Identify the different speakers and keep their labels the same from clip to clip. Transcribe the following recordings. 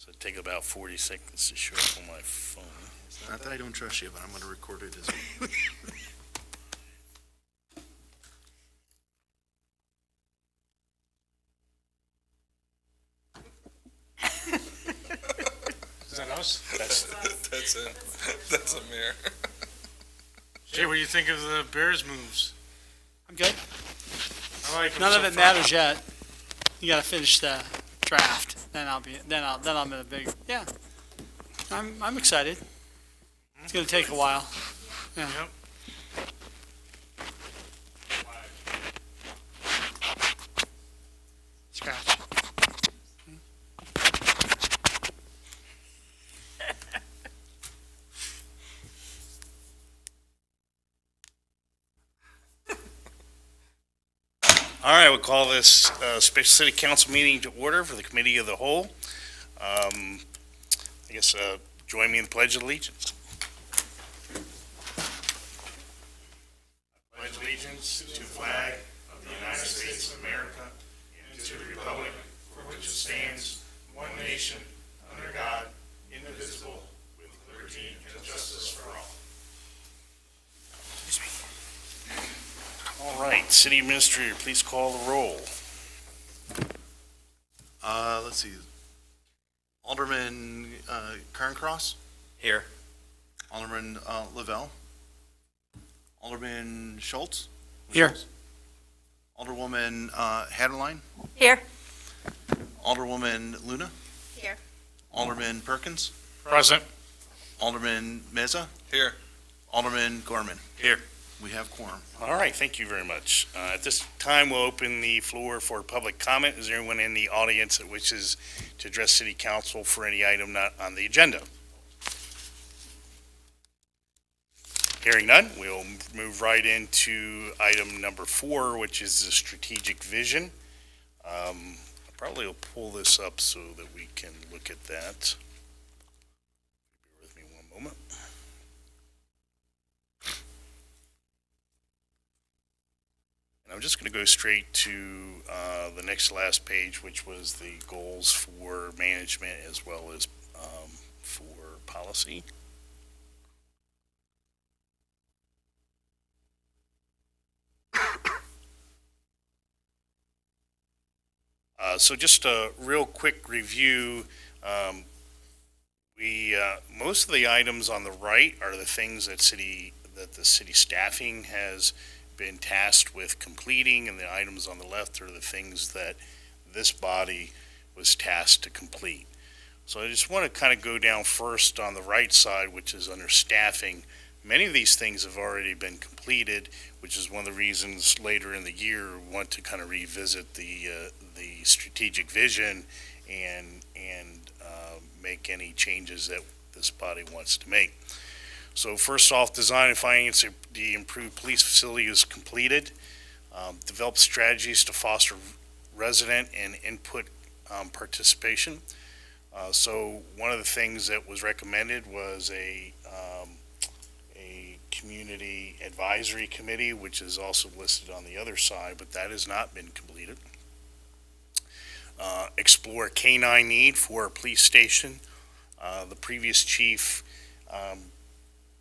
Speaker 1: So it'd take about 40 seconds to show up on my phone.
Speaker 2: Not that I don't trust you, but I'm going to record it as well.
Speaker 3: Is that us?
Speaker 4: That's it. That's a mirror.
Speaker 3: Jay, what do you think of the Bears' moves?
Speaker 5: I'm good.
Speaker 3: I like 'em
Speaker 5: None
Speaker 3: so
Speaker 5: of it
Speaker 3: far.
Speaker 5: matters yet. You gotta finish the draft. Then I'm in a big, yeah. I'm excited. It's gonna take a while. Yeah.
Speaker 3: Yep.
Speaker 5: Scratch.
Speaker 1: All right, we'll call this special city council meeting to order for the committee of the whole. I guess join me in the Pledge of Allegiance. Pledge allegiance to the flag of the United States of America and to the republic for which it stands, one nation, under God, indivisible, with liberty and justice for all. All right, City Administrator, please call the roll.
Speaker 2: Let's see. Alderman Carncross,
Speaker 4: Here.
Speaker 2: Alderman Lavelle, Alderman Schultz,
Speaker 5: Here.
Speaker 2: Alderwoman Hatterline,
Speaker 6: Here.
Speaker 2: Alderwoman Luna,
Speaker 6: Here.
Speaker 2: Alderman Perkins,
Speaker 3: Present.
Speaker 2: Alderman Meza,
Speaker 4: Here.
Speaker 2: Alderman Gorman.
Speaker 1: Here.
Speaker 2: We have quorum.
Speaker 1: All right, thank you very much. At this time, we'll open the floor for public comment. Is there anyone in the audience that wishes to address City Council for any item not on the agenda? Hearing none, we'll move right into item number 4, which is the strategic vision. I probably will pull this up so that we can look at that. Bear with me one moment. I'm just going to go straight to the next last page, which was the goals for management as well as for policy. So just a real quick review. Most of the items on the right are the things that the city staffing has been tasked with completing, and the items on the left are the things that this body was tasked to complete. So I just want to kind of go down first on the right side, which is under staffing. Many of these things have already been completed, which is one of the reasons later in the year we want to kind of revisit the strategic vision and make any changes that this body wants to make. So first off, design and finance the improved police facility is completed. Develop strategies to foster resident and input participation. So one of the things that was recommended was a community advisory committee, which is also listed on the other side, but that has not been completed. Explore canine need for a police station. The previous chief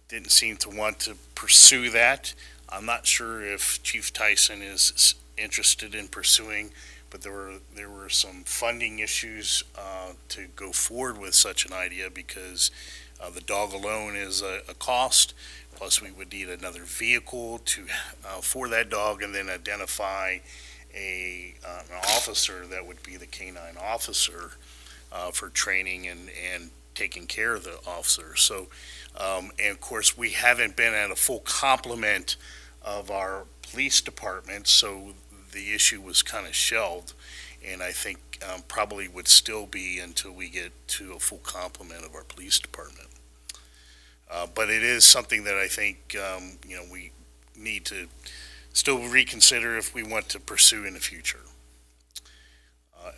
Speaker 1: didn't seem to want to pursue that. I'm not sure if Chief Tyson is interested in pursuing, but there were some funding issues to go forward with such an idea because the dog alone is a cost. Plus, we would need another vehicle for that dog, and then identify an officer that would be the canine officer for training and taking care of the officer. So, and of course, we haven't been at a full complement of our police department, so the issue was kind of shelved, and I think probably would still be until we get to a full complement of our police department. But it is something that I think we need to still reconsider if we want to pursue in the future.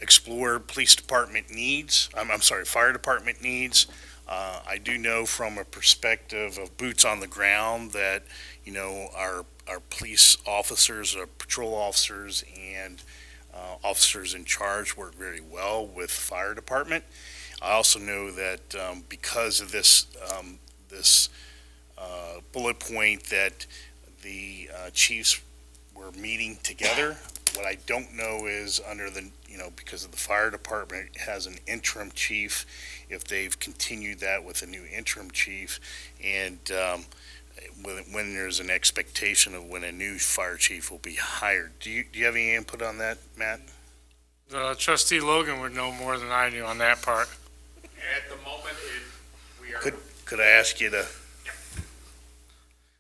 Speaker 1: Explore police department needs. Fire department needs. I do know from a perspective of boots on the ground that our police officers, our patrol officers, and officers in charge work very well with fire department. I also know that because of this bullet point that the chiefs were meeting together. What I don't know is under the, because of the fire department has an interim chief, if they've continued that with a new interim chief, and when there's an expectation of when a new fire chief will be hired. Do you have any input on that, Matt?
Speaker 3: Trustee Logan would know more than I do on that part.
Speaker 6: At the moment, we are.
Speaker 1: Could I ask you to,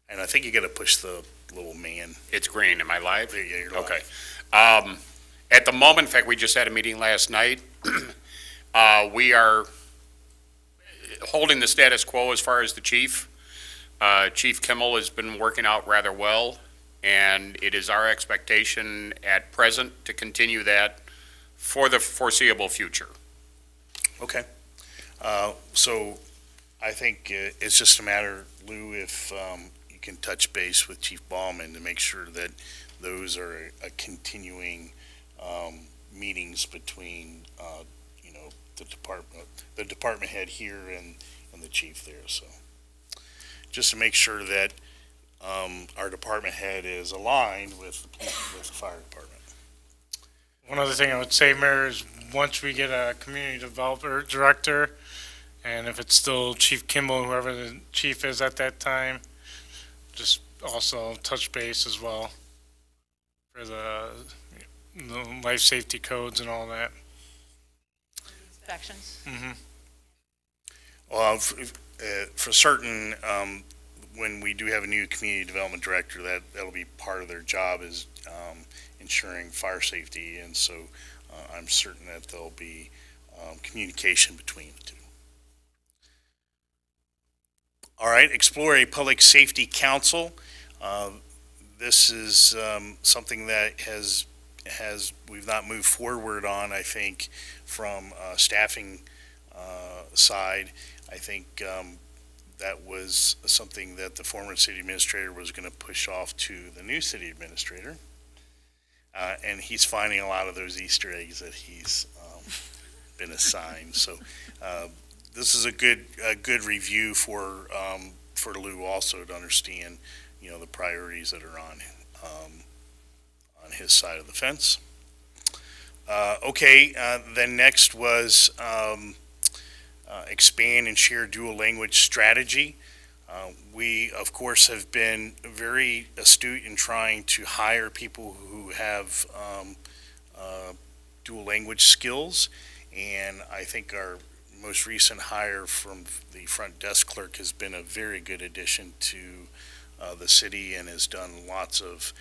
Speaker 1: and I think you gotta push the little man.
Speaker 6: It's green. Am I live?
Speaker 1: There, yeah, you're live.
Speaker 6: Okay. At the moment, in fact, we just had a meeting last night. We are holding the status quo as far as the chief. Chief Kimmel has been working out rather well, and it is our expectation at present to continue that for the foreseeable future.
Speaker 1: Okay. So I think it's just a matter, Lou, if you can touch base with Chief Ballman to make sure that those are a continuing meetings between, the department head here and the chief there. So just to make sure that our department head is aligned with the fire department.
Speaker 3: One other thing I would say, Mayor, is once we get a community developer director, and if it's still Chief Kimball, whoever the chief is at that time, just also touch base as well for the life safety codes and all that.
Speaker 7: Inspections.
Speaker 1: Well, for certain, when we do have a new community development director, that'll be part of their job is ensuring fire safety, and so I'm certain that there'll be communication between the two. All right, explore a public safety council. This is something that we've not moved forward on, I think, from staffing side. I think that was something that the former city administrator was going to push off to the new city administrator. And he's finding a lot of those Easter eggs that he's been assigned. So this is a good review for Lou also to understand, the priorities that are on his side of the fence. Then next was expand and share dual language strategy. We, of course, have been very astute in trying to hire people who have dual language skills, and I think our most recent hire from the front desk clerk has been a very good addition to the city and has done lots of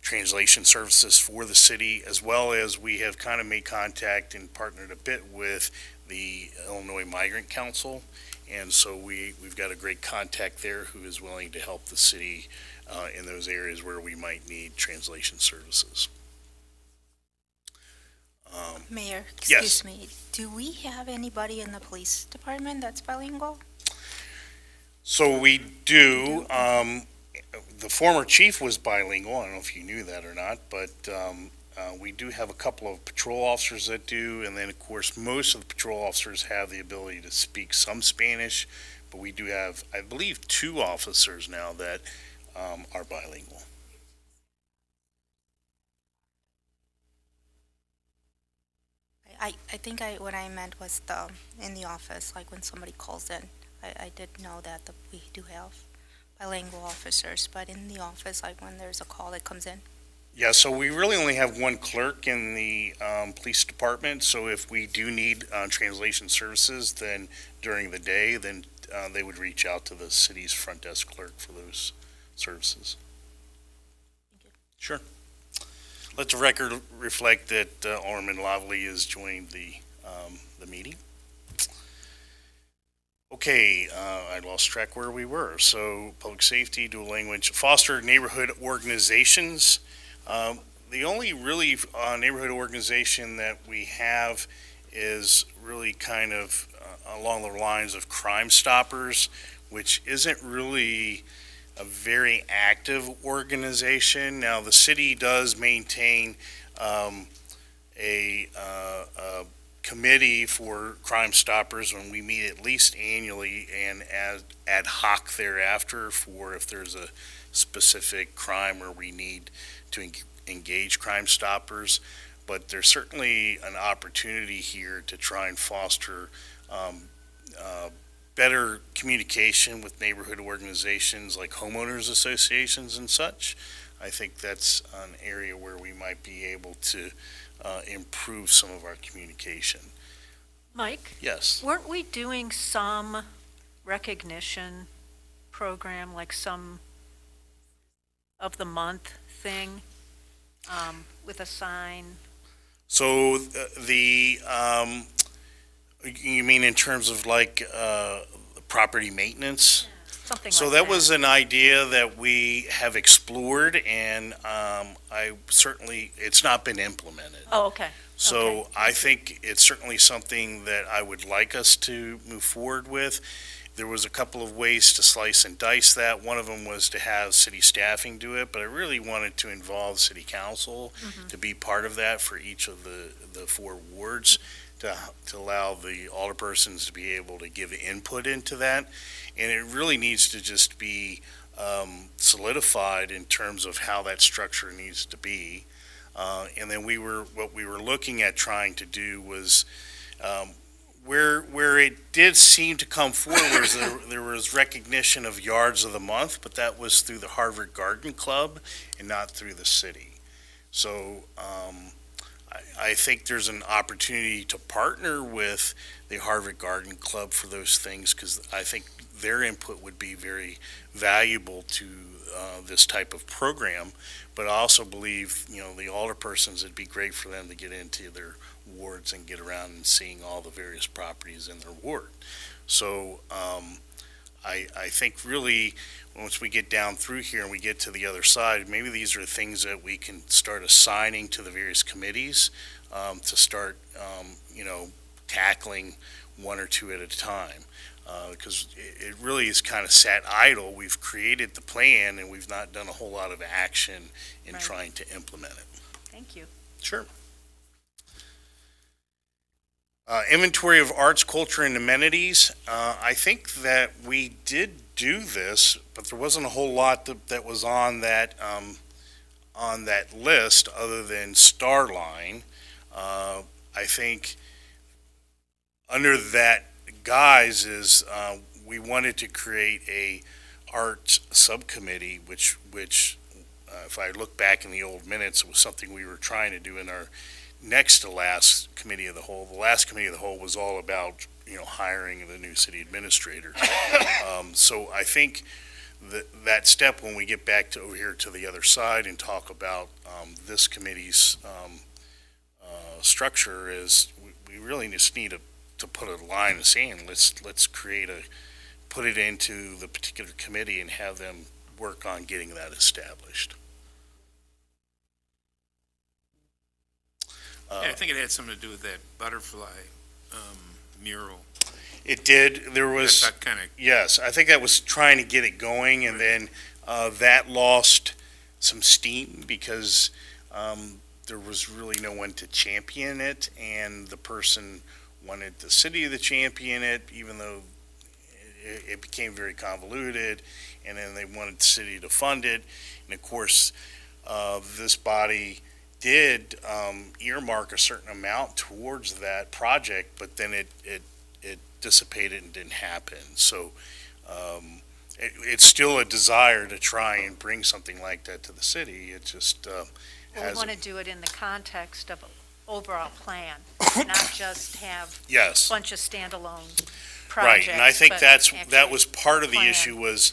Speaker 1: translation services for the city, as well as we have kind of made contact and partnered a bit with the Illinois Migrant Council, and so we've got a great contact there who is willing to help the city in those areas where we might need translation services.
Speaker 7: Mayor,
Speaker 1: Yes.
Speaker 7: excuse me, do we have anybody in the police department that's bilingual?
Speaker 1: So we do. The former chief was bilingual. I don't know if you knew that or not, but we do have a couple of patrol officers that do, and then of course most of the patrol officers have the ability to speak some Spanish, but we do have, I believe, 2 officers now that are bilingual.
Speaker 7: I think what I meant was in the office, like when somebody calls in. I did know that we do have bilingual officers, but in the office, like when there's a call that comes in.
Speaker 1: Yeah, so we really only have one clerk in the police department, so if we do need translation services, then during the day, then they would reach out to the city's front desk clerk for those services.
Speaker 7: Thank you.
Speaker 1: Sure. Let the record reflect that Alderman Loveley has joined the meeting. Okay, I lost track where we were. So public safety, dual language, foster neighborhood organizations. The only really neighborhood organization that we have is really kind of along the lines of Crime Stoppers, which isn't really a very active organization. Now, the city does maintain a committee for Crime Stoppers when we meet at least annually and ad hoc thereafter for if there's a specific crime where we need to engage Crime Stoppers. But there's certainly an opportunity here to try and foster better communication with neighborhood organizations like homeowners associations and such. I think that's an area where we might be able to improve some of our communication.
Speaker 8: Mike,
Speaker 1: Yes.
Speaker 8: weren't we doing some recognition program, like some of the month thing, with a sign?
Speaker 1: So you mean in terms of like property maintenance?
Speaker 8: Something
Speaker 1: So
Speaker 8: like
Speaker 1: that was an idea that we have explored, and it's not been implemented.
Speaker 8: Oh, okay.
Speaker 1: So
Speaker 8: Okay.
Speaker 1: I think it's certainly something that I would like us to move forward with. There was a couple of ways to slice and dice that. One of them was to have city staffing do it, but I really wanted to involve city council to be part of that for each of the 4 wards, to allow the alderpersons to be able to give input into that. And it really needs to just be solidified in terms of how that structure needs to be. And then what we were looking at trying to do was, where it did seem to come forward was there was recognition of yards of the month, but that was through the Harvard Garden Club and not through the city. So I think there's an opportunity to partner with the Harvard Garden Club for those things, because I think their input would be very valuable to this type of program. But I also believe, the alderpersons, it'd be great for them to get into their wards and get around and seeing all the various properties in their ward. So I think really, once we get down through here and we get to the other side, maybe these are things that we can start assigning to the various committees to start, tackling 1 or 2 at a time. Because it really is kind of sat idle. We've created the plan and we've not done a whole lot of action in
Speaker 8: Right.
Speaker 1: trying to implement it.
Speaker 8: Thank you.
Speaker 1: Sure. Inventory of arts, culture, and amenities. I think that we did do this, but there wasn't a whole lot that was on that list other than Starline. I think under that guise is we wanted to create a arts subcommittee, which if I look back in the old minutes, it was something we were trying to do in our next to last committee of the whole. The last committee of the whole was all about, hiring the new city administrator. So I think that step, when we get back to over here to the other side and talk about this committee's structure, is we really just need to put a line in the sand. Let's put it into the particular committee and have them work on getting that established.
Speaker 9: Yeah, I think it had something to do with that butterfly mural.
Speaker 1: It did. There was,
Speaker 9: That kind of,
Speaker 1: yes, I think that was trying to get it going, and then that lost some steam because there was really no one to champion it, and the person wanted the city to champion it, even though it became very convoluted, and then they wanted the city to fund it. And of course, this body did earmark a certain amount towards that project, but then it dissipated and didn't happen. So it's still a desire to try and bring something like that to the city. It just
Speaker 8: Well, we
Speaker 1: hasn't.
Speaker 8: want to do it in the context of an overall plan, not just have a
Speaker 1: Yes.
Speaker 8: bunch of standalone projects.
Speaker 1: Right, and I think
Speaker 8: but
Speaker 1: that
Speaker 8: actually
Speaker 1: was part of the
Speaker 8: plan.
Speaker 1: issue was,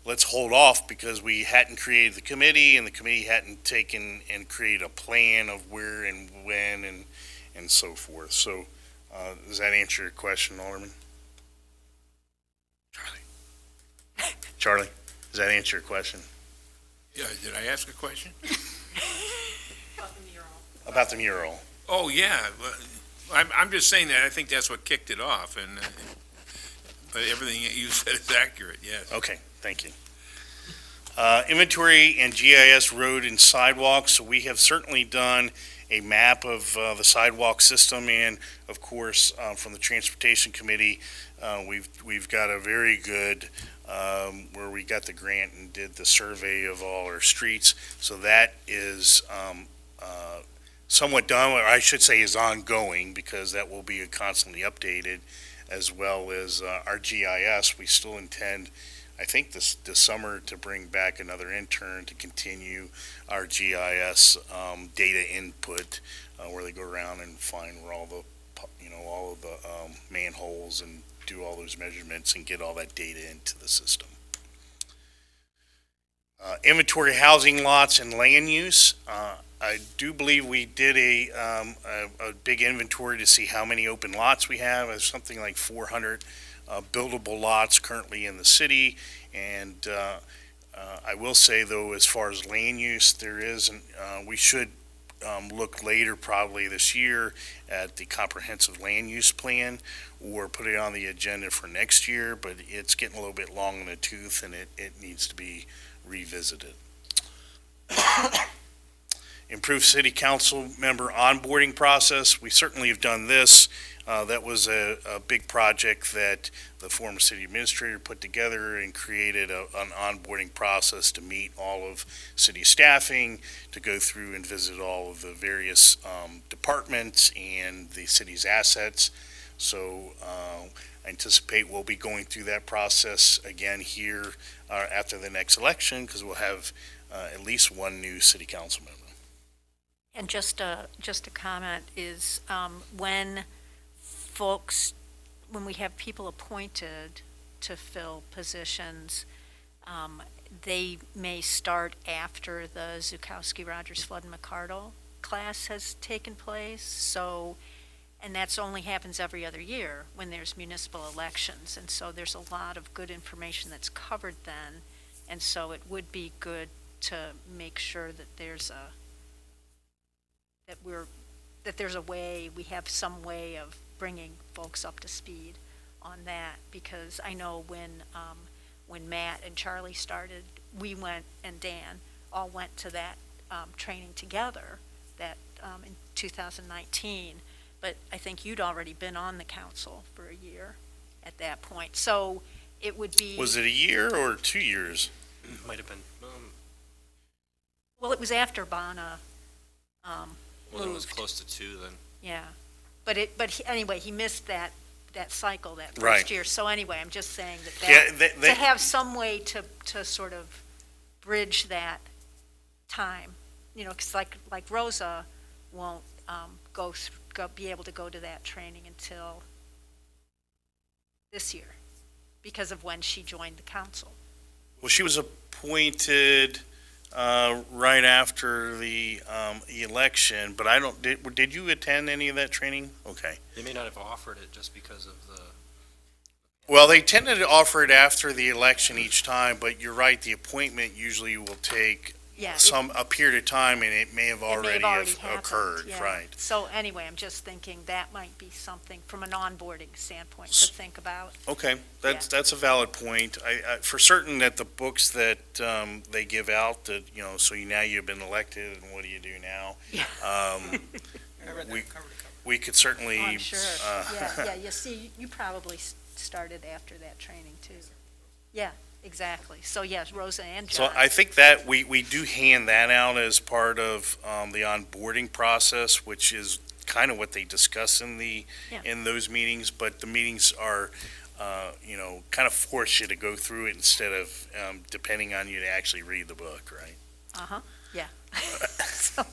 Speaker 1: let's hold off because we hadn't created the committee and the committee hadn't taken and created a plan of where and when and so forth. So, does that answer your question, Alderman? Charlie, does that answer your question?
Speaker 9: yeah, did I ask a question?
Speaker 1: About the mural?
Speaker 9: Oh, yeah, well, I'm just saying that I think that's what kicked it off, and, but everything that you said is accurate, yes.
Speaker 1: Okay, thank you. Inventory and GIS road and sidewalks. So we have certainly done a map of the sidewalk system, and of course, from the Transportation Committee, we've got a very good where we got the grant and did the survey of all our streets. So that is somewhat done, or I should say is ongoing, because that will be constantly updated, as well as our GIS. We still intend, I think this summer, to bring back another intern to continue our GIS data input, where they go around and find where all the, all of the manholes and do all those measurements and get all that data into the system. Inventory housing lots and land use. I do believe we did a big inventory to see how many open lots we have. There's something like 400 buildable lots currently in the city. And I will say, though, as far as land use, there is, we should look later, probably this year, at the comprehensive land use plan, or put it on the agenda for next year, but it's getting a little bit long in the tooth, and it needs to be revisited. Improved city council member onboarding process. We certainly have done this. That was a big project that the former city administrator put together and created an onboarding process to meet all of city staffing, to go through and visit all of the various departments and the city's assets. So I anticipate we'll be going through that process again here after the next election, because we'll have at least one new city council member.
Speaker 8: And just a comment is, when we have people appointed to fill positions, they may start after the Zukowski, Rogers, Flood, and McCardle class has taken place. So, and that's only happens every other year when there's municipal elections. And so there's a lot of good information that's covered then. And so it would be good to make sure that there's a way, we have some way of bringing folks up to speed on that, because I know when Matt and Charlie started, we went, and Dan all went to that training together that in 2019, but I think you'd already been on the council for a year at that point, so it would be.
Speaker 1: Was it a year or 2 years?
Speaker 10: Might have been.
Speaker 8: Well, it was after Bana
Speaker 10: Well, it was
Speaker 8: moved.
Speaker 10: close to 2 then.
Speaker 8: Yeah, but anyway, he missed that cycle that first
Speaker 1: Right.
Speaker 8: year. So anyway, I'm just saying that
Speaker 1: Yeah,
Speaker 8: to have some way to sort of bridge that time, because like Rosa won't be able to go to that training until this year because of when she joined the council.
Speaker 1: Well, she was appointed right after the election, but did you attend any of that training? Okay.
Speaker 10: They may not have offered it just because of the.
Speaker 1: Well, they tended to offer it after the election each time, but you're right, the appointment usually will take
Speaker 8: Yeah,
Speaker 1: a period of time, and it may have already
Speaker 8: happened,
Speaker 1: occurred,
Speaker 8: yeah.
Speaker 1: right?
Speaker 8: So anyway, I'm just thinking that might be something from an onboarding standpoint to think about.
Speaker 1: Okay, that's a valid point. I for certain that the books that they give out, that, so now you've been elected, and what do you do now?
Speaker 8: Yeah.
Speaker 1: We could certainly.
Speaker 8: Oh, I'm sure. Yeah, you see, you probably started after that training too. Yeah, exactly. So yes, Rosa and
Speaker 1: So
Speaker 8: John.
Speaker 1: I think that we do hand that out as part of the onboarding process, which is kind of what they discuss in those meetings, but the meetings are, kind of force you to go through it instead of depending on you to actually read the book, right?
Speaker 8: Uh-huh, yeah. So,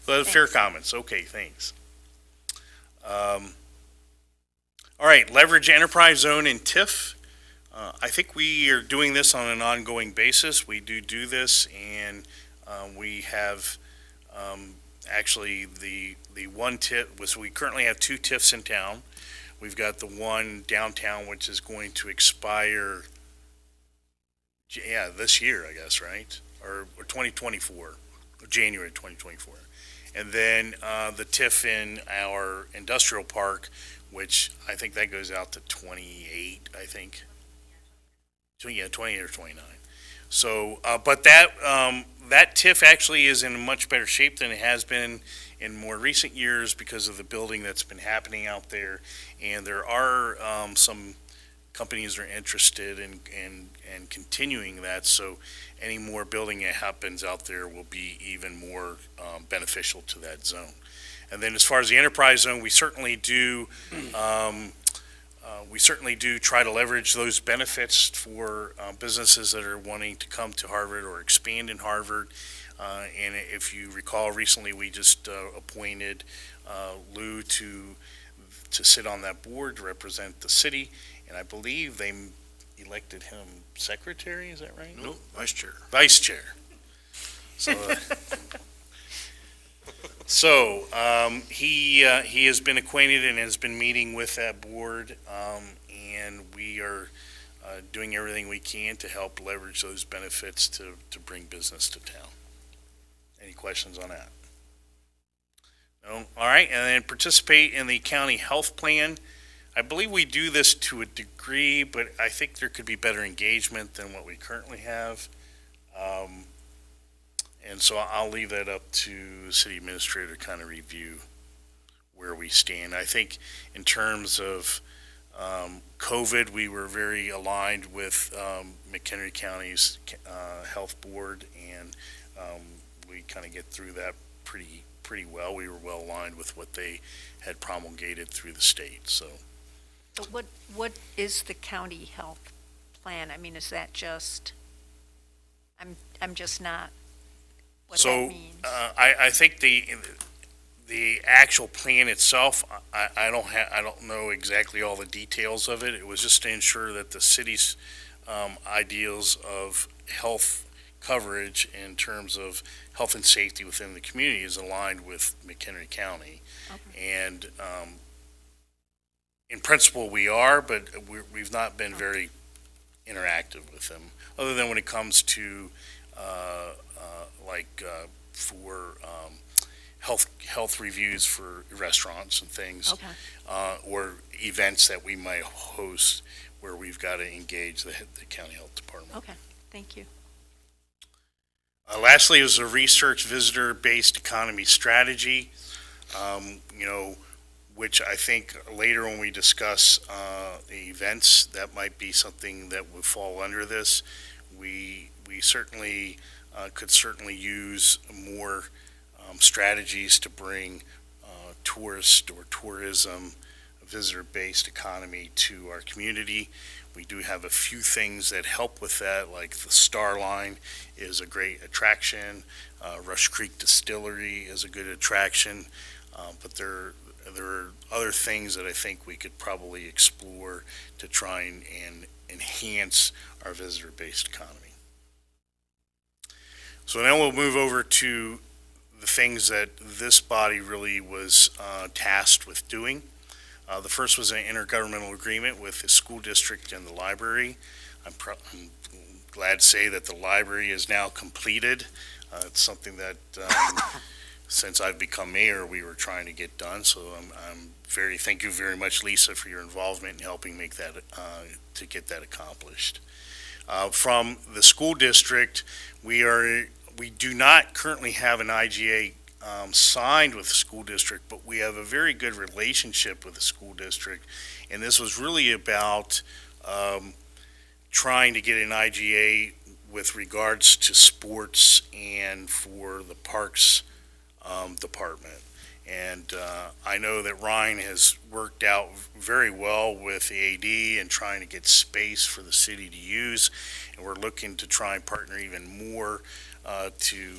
Speaker 1: So fair comments. Okay, thanks. All right, leverage enterprise zone and TIF. I think we are doing this on an ongoing basis. We do this, and we have actually the one TIF. We currently have 2 TIFs in town. We've got the one downtown, which is going to expire, this year, I guess, right? Or 2024, January 2024. And then the TIF in our industrial park, which I think that goes out to 28, I think. So, 28 or 29. So, but that TIF actually is in much better shape than it has been in more recent years because of the building that's been happening out there. And there are some companies are interested in continuing that. So any more building that happens out there will be even more beneficial to that zone. And then as far as the enterprise zone, we certainly do try to leverage those benefits for businesses that are wanting to come to Harvard or expand in Harvard. And if you recall, recently we just appointed Lou to sit on that board to represent the city, and I believe they elected him secretary. Is that right?
Speaker 2: Nope, vice chair.
Speaker 1: Vice chair. So, he has been acquainted and has been meeting with that board, and we are doing everything we can to help leverage those benefits to bring business to town. Any questions on that? No? All right, and then participate in the county health plan. I believe we do this to a degree, but I think there could be better engagement than what we currently have. And so I'll leave that up to the city administrator to kind of review where we stand. I think in terms of COVID, we were very aligned with McHenry County's health board, and we kind of get through that pretty well. We were well aligned with what they had promulgated through the state. So,
Speaker 8: But what is the county health plan? I mean, is that just, I'm just not what that means.
Speaker 1: I think the actual plan itself, I don't know exactly all the details of it. It was just to ensure that the city's ideals of health coverage in terms of health and safety within the community is aligned with McHenry County.
Speaker 8: Okay.
Speaker 1: And in principle, we are, but we've not been very interactive with them, other than when it comes to for health reviews for restaurants and things,
Speaker 8: Okay.
Speaker 1: or events that we might host where we've got to engage the county health department.
Speaker 8: Okay, thank you.
Speaker 1: Lastly, is a research visitor-based economy strategy, which I think later when we discuss the events, that might be something that would fall under this. We certainly could use more strategies to bring tourist or tourism, visitor-based economy to our community. We do have a few things that help with that, like the Star Line is a great attraction. Rush Creek Distillery is a good attraction, but there are other things that I think we could probably explore to try and enhance our visitor-based economy. So now we'll move over to the things that this body really was tasked with doing. The first was an intergovernmental agreement with the school district and the library. I'm glad to say that the library is now completed. It's something that since I've become mayor, we were trying to get done. So thank you very much, Lisa, for your involvement in helping make that to get that accomplished. From the school district, we do not currently have an IGA signed with the school district, but we have a very good relationship with the school district. And this was really about trying to get an IGA with regards to sports and for the parks department. And I know that Ryan has worked out very well with the AD and trying to get space for the city to use. And we're looking to try and partner even more to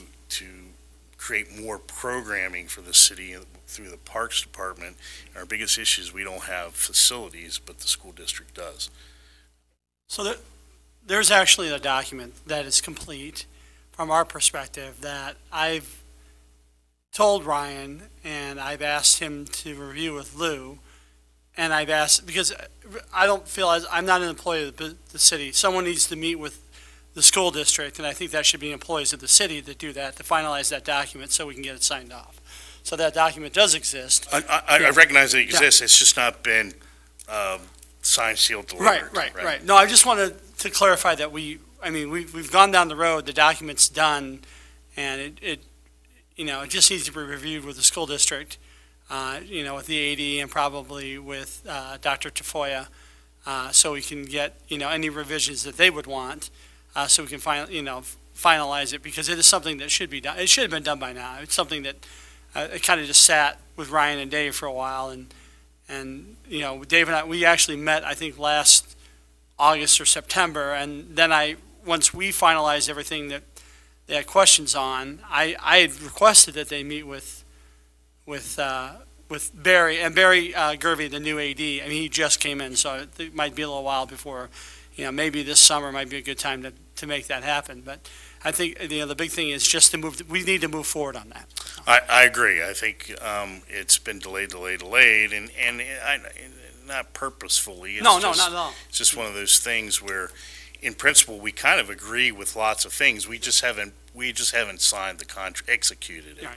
Speaker 1: create more programming for the city through the Parks Department. And our biggest issue is we don't have facilities, but the school district does.
Speaker 5: So there's actually a document that is complete from our perspective that I've told Ryan and I've asked him to review with Lou. And I've asked, because I don't feel I'm not an employee of the city. Someone needs to meet with the school district, and I think that should be employees of the city that do that, to finalize that document so we can get it signed off. So that document does exist.
Speaker 1: I recognize it exists. It's just not been signed, sealed, delivered.
Speaker 5: Right. No, I just wanted to clarify that I mean, we've gone down the road, the document's done, and it just needs to be reviewed with the school district, with the AD and probably with Dr. Tafoya, so we can get, any revisions that they would want, so we can finalize it, because it is something that should be done. It should have been done by now. It's something that it kind of just sat with Ryan and Dave for a while, and Dave and I, we actually met, I think, last August or September, and then once we finalized everything that they had questions on, I had requested that they meet with Barry, and Barry Gervey, the new AD. I mean, he just came in, so it might be a little while before, maybe this summer might be a good time to make that happen. But I think, the big thing is just we need to move forward on that.
Speaker 1: I agree. I think it's been delayed, and not purposefully. It's
Speaker 5: No,
Speaker 1: just,
Speaker 5: not at all.
Speaker 1: It's just one of those things where, in principle, we kind of agree with lots of things. We just haven't signed the contract, executed it.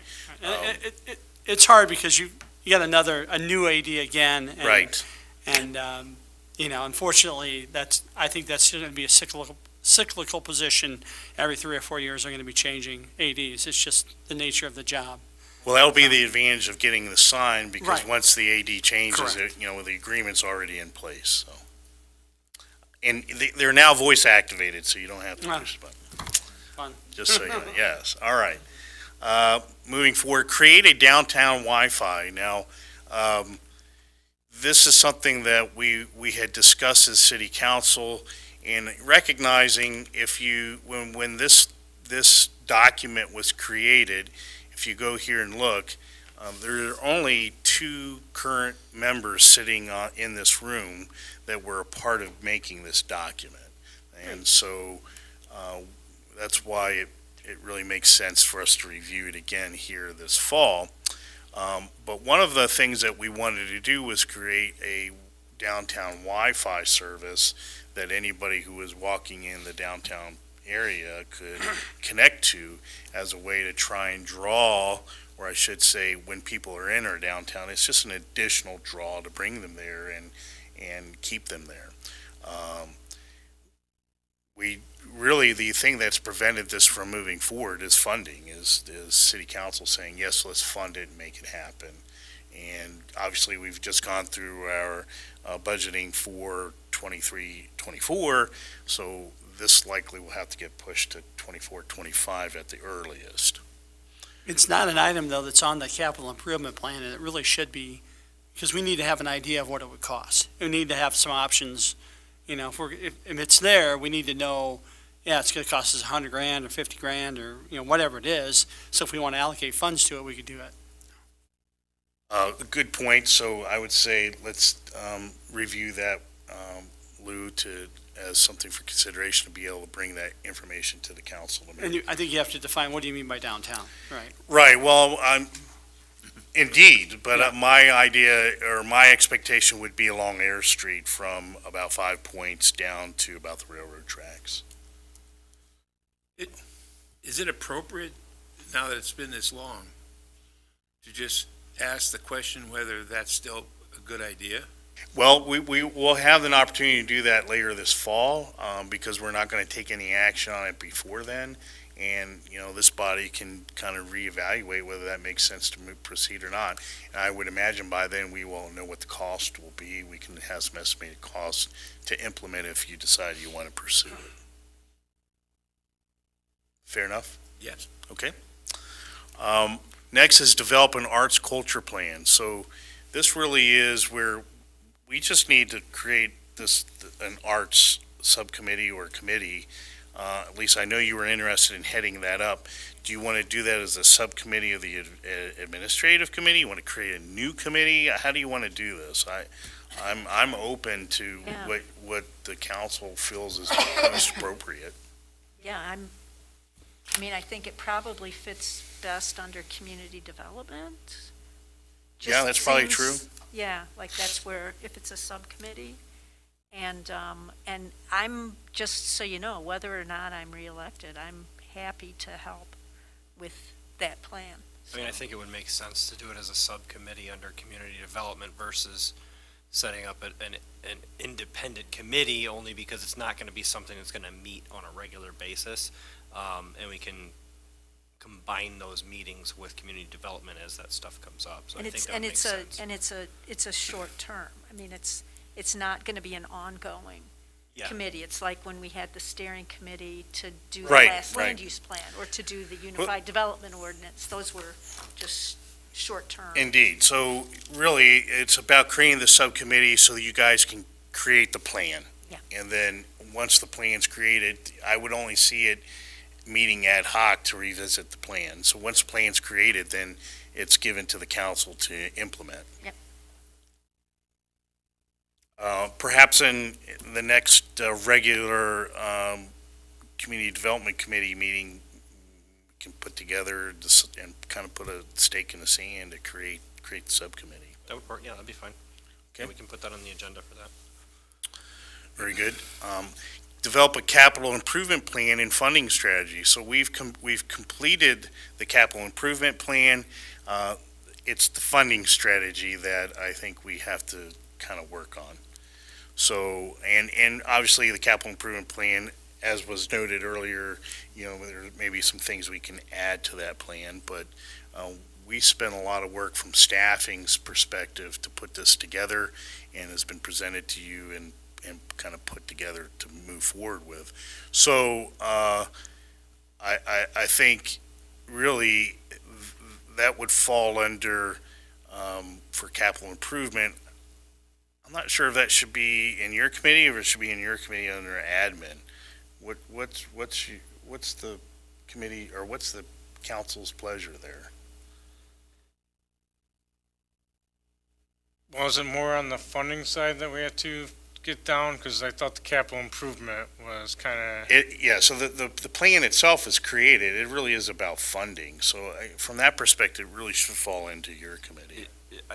Speaker 5: Right. It's hard because you got a new AD again. And,
Speaker 1: Right.
Speaker 5: And, unfortunately, I think that's going to be a cyclical position. Every 3 or 4 years are going to be changing ADs. It's just the nature of the job.
Speaker 1: Well, that'll be the advantage of getting the sign, because
Speaker 5: Right.
Speaker 1: once the AD changes
Speaker 5: Correct.
Speaker 1: it, the agreement's already in place, so. And they're now voice activated, so you don't have to
Speaker 5: Ah.
Speaker 1: push the button.
Speaker 5: Fun.
Speaker 1: Just so you know, yes, all right. Moving forward, create a downtown Wi-Fi. Now, this is something that we had discussed as city council, and recognizing when this document was created, if you go here and look, there are only 2 current members sitting in this room that were a part of making this document. And so that's why it really makes sense for us to review it again here this fall. But one of the things that we wanted to do was create a downtown Wi-Fi service that anybody who was walking in the downtown area could connect to, as a way to try and draw, or I should say, when people are in our downtown, it's just an additional draw to bring them there and keep them there. The thing that's prevented this from moving forward is funding, is city council saying, yes, let's fund it and make it happen. And obviously, we've just gone through our budgeting for 23-24, so this likely will have to get pushed to 24-25 at the earliest.
Speaker 5: It's not an item, though, that's on the capital improvement plan, and it really should be, because we need to have an idea of what it would cost. We need to have some options. If it's there, we need to know, it's going to cost us $100,000 or $50,000 or, whatever it is. So if we want to allocate funds to it, we could do it.
Speaker 1: Good point. So I would say let's review that, Lou, as something for consideration, to be able to bring that information to the council.
Speaker 5: And I think you have to define, what do you mean by downtown, right?
Speaker 1: Right. Well, indeed, but
Speaker 5: Yeah.
Speaker 1: my idea or my expectation would be along Air Street from about 5 Points down to about the railroad tracks.
Speaker 9: Is it appropriate, now that it's been this long, to just ask the question whether that's still a good idea?
Speaker 1: Well, we will have an opportunity to do that later this fall, because we're not going to take any action on it before then. And, this body can kind of reevaluate whether that makes sense to proceed or not. And I would imagine by then we will know what the cost will be. We can have some estimated costs to implement if you decide you want to pursue it. Fair enough?
Speaker 9: Yes.
Speaker 1: Okay. Next is develop an arts culture plan. So this really is where we just need to create an arts subcommittee or committee. At least I know you were interested in heading that up. Do you want to do that as a subcommittee of the administrative committee? You want to create a new committee? How do you want to do this? I'm open to
Speaker 8: Yeah.
Speaker 1: what the council feels is most appropriate.
Speaker 8: Yeah, I think it probably fits best under community development.
Speaker 1: Yeah,
Speaker 8: Just
Speaker 1: that's probably
Speaker 8: seems-
Speaker 1: true.
Speaker 8: Yeah, like that's where, if it's a subcommittee. And I'm, just so you know, whether or not I'm reelected, I'm happy to help with that plan.
Speaker 10: I think it would make sense to do it as a subcommittee under community development versus setting up an independent committee only because it's not going to be something that's going to meet on a regular basis. And we can combine those meetings with community development as that stuff comes up. So I think that makes sense.
Speaker 8: It's a short term. I mean, it's not going to be an ongoing
Speaker 10: Yeah.
Speaker 8: committee. It's like when we had the steering committee to do the
Speaker 1: Right,
Speaker 8: last
Speaker 1: right.
Speaker 8: land use plan, or to do the unified development ordinance. Those were just short term.
Speaker 1: Indeed. So really, it's about creating the subcommittee so that you guys can create the plan.
Speaker 8: Yeah.
Speaker 1: And then, once the plan's created, I would only see it meeting ad hoc to revisit the plan. So once the plan's created, then it's given to the council to implement.
Speaker 8: Yep.
Speaker 1: Perhaps in the next regular Community Development Committee meeting, we can put together this and kind of put a stake in the sand to create the subcommittee.
Speaker 10: That would work, yeah, that'd be fine.
Speaker 1: Okay.
Speaker 10: Yeah, we can put that on the agenda for that.
Speaker 1: Very good. Develop a capital improvement plan and funding strategy. So we've completed the capital improvement plan. It's the funding strategy that I think we have to kind of work on. So, and obviously the capital improvement plan, as was noted earlier, there may be some things we can add to that plan, but we spent a lot of work from staffing's perspective to put this together, and has been presented to you and kind of put together to move forward with. So I think really that would fall under, for capital improvement. I'm not sure if that should be in your committee or if it should be in your committee under admin. What's the committee, or what's the council's pleasure there?
Speaker 3: Was it more on the funding side that we had to get down? Because I thought the capital improvement was kind of,
Speaker 1: Yeah, so the plan itself is created. It really is about funding. So from that perspective, it really should fall into your committee.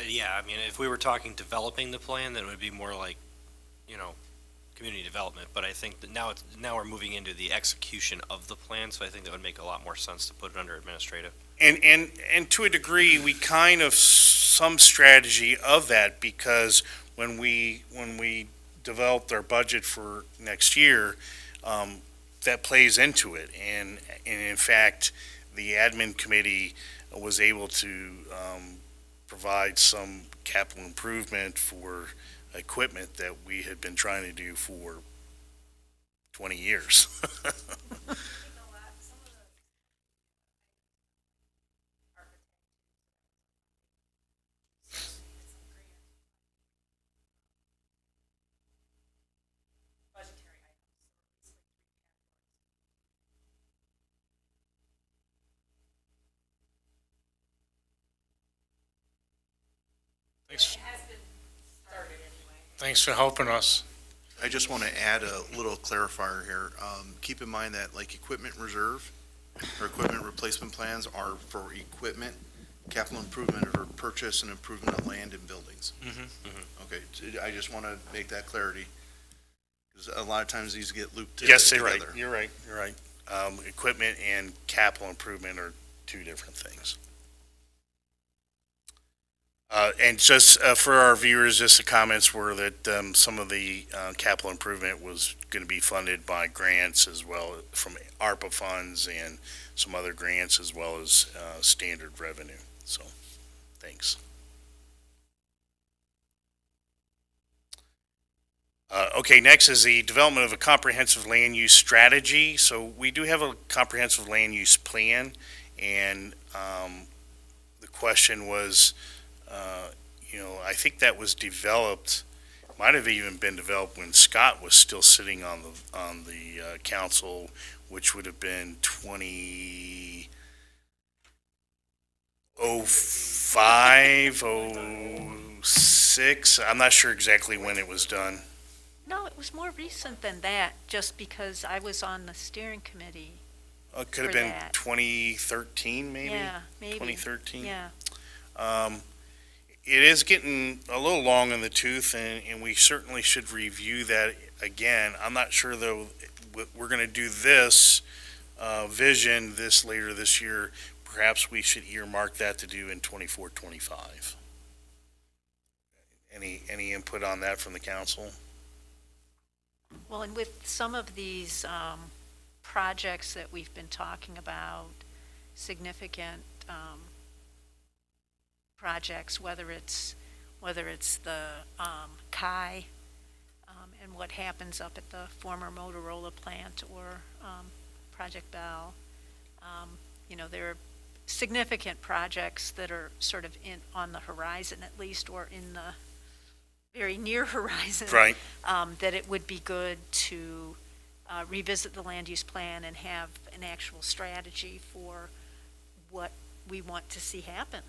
Speaker 10: Yeah, I mean, if we were talking developing the plan, then it would be more like, community development. But I think that now we're moving into the execution of the plan, so I think that would make a lot more sense to put it under administrative.
Speaker 1: And to a degree, we kind of some strategy of that, because when we developed our budget for next year, that plays into it. And in fact, the admin committee was able to provide some capital improvement for equipment that we had been trying to do for 20 years.
Speaker 3: thanks for helping us.
Speaker 2: I just want to add a little clarifier here. Keep in mind that like equipment reserve or equipment replacement plans are for equipment, capital improvement or purchase and improvement of land and buildings. Okay, I just want to make that clarity, because a lot of times these get looped
Speaker 1: Yes,
Speaker 2: together.
Speaker 1: you're right. Equipment and capital improvement are two different things. And just for our viewers, just the comments were that some of the capital improvement was going to be funded by grants as well, from ARPA funds and some other grants, as well as standard revenue. So, thanks. Okay, next is the development of a comprehensive land use strategy. So we do have a comprehensive land use plan, and the question was, I think that was developed, might have even been developed when Scott was still sitting on the council, which would have been 2005, 06. I'm not sure exactly when it was done.
Speaker 8: No, it was more recent than that, just because I was on the steering committee.
Speaker 1: It could have
Speaker 8: For
Speaker 1: been
Speaker 8: that.
Speaker 1: 2013, maybe?
Speaker 8: Yeah, maybe.
Speaker 1: 2013?
Speaker 8: Yeah.
Speaker 1: It is getting a little long in the tooth, and we certainly should review that again. I'm not sure, though, we're going to do this vision this later this year. Perhaps we should earmark that to do in 24, 25. Any input on that from the council?
Speaker 8: Well, and with some of these projects that we've been talking about, significant projects, whether it's the Kai and what happens up at the former Motorola plant or Project Bell, there are significant projects that are sort of on the horizon at least, or in the very near horizon.
Speaker 1: Right.
Speaker 8: That it would be good to revisit the land use plan and have an actual strategy for what we want to see happen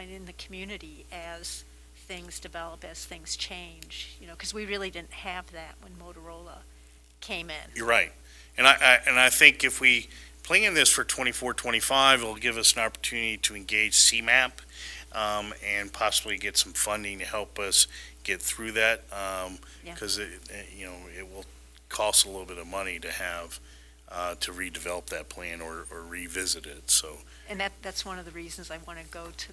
Speaker 8: in the community as things develop, as things change, because we really didn't have that when Motorola came in.
Speaker 1: You're right. And I think if we plan this for 24, 25, it'll give us an opportunity to engage CMAP and possibly get some funding to help us get through that. Because it will cost a little bit of money to have to redevelop that plan or revisit it. So.
Speaker 8: And that's one of the reasons I want to go to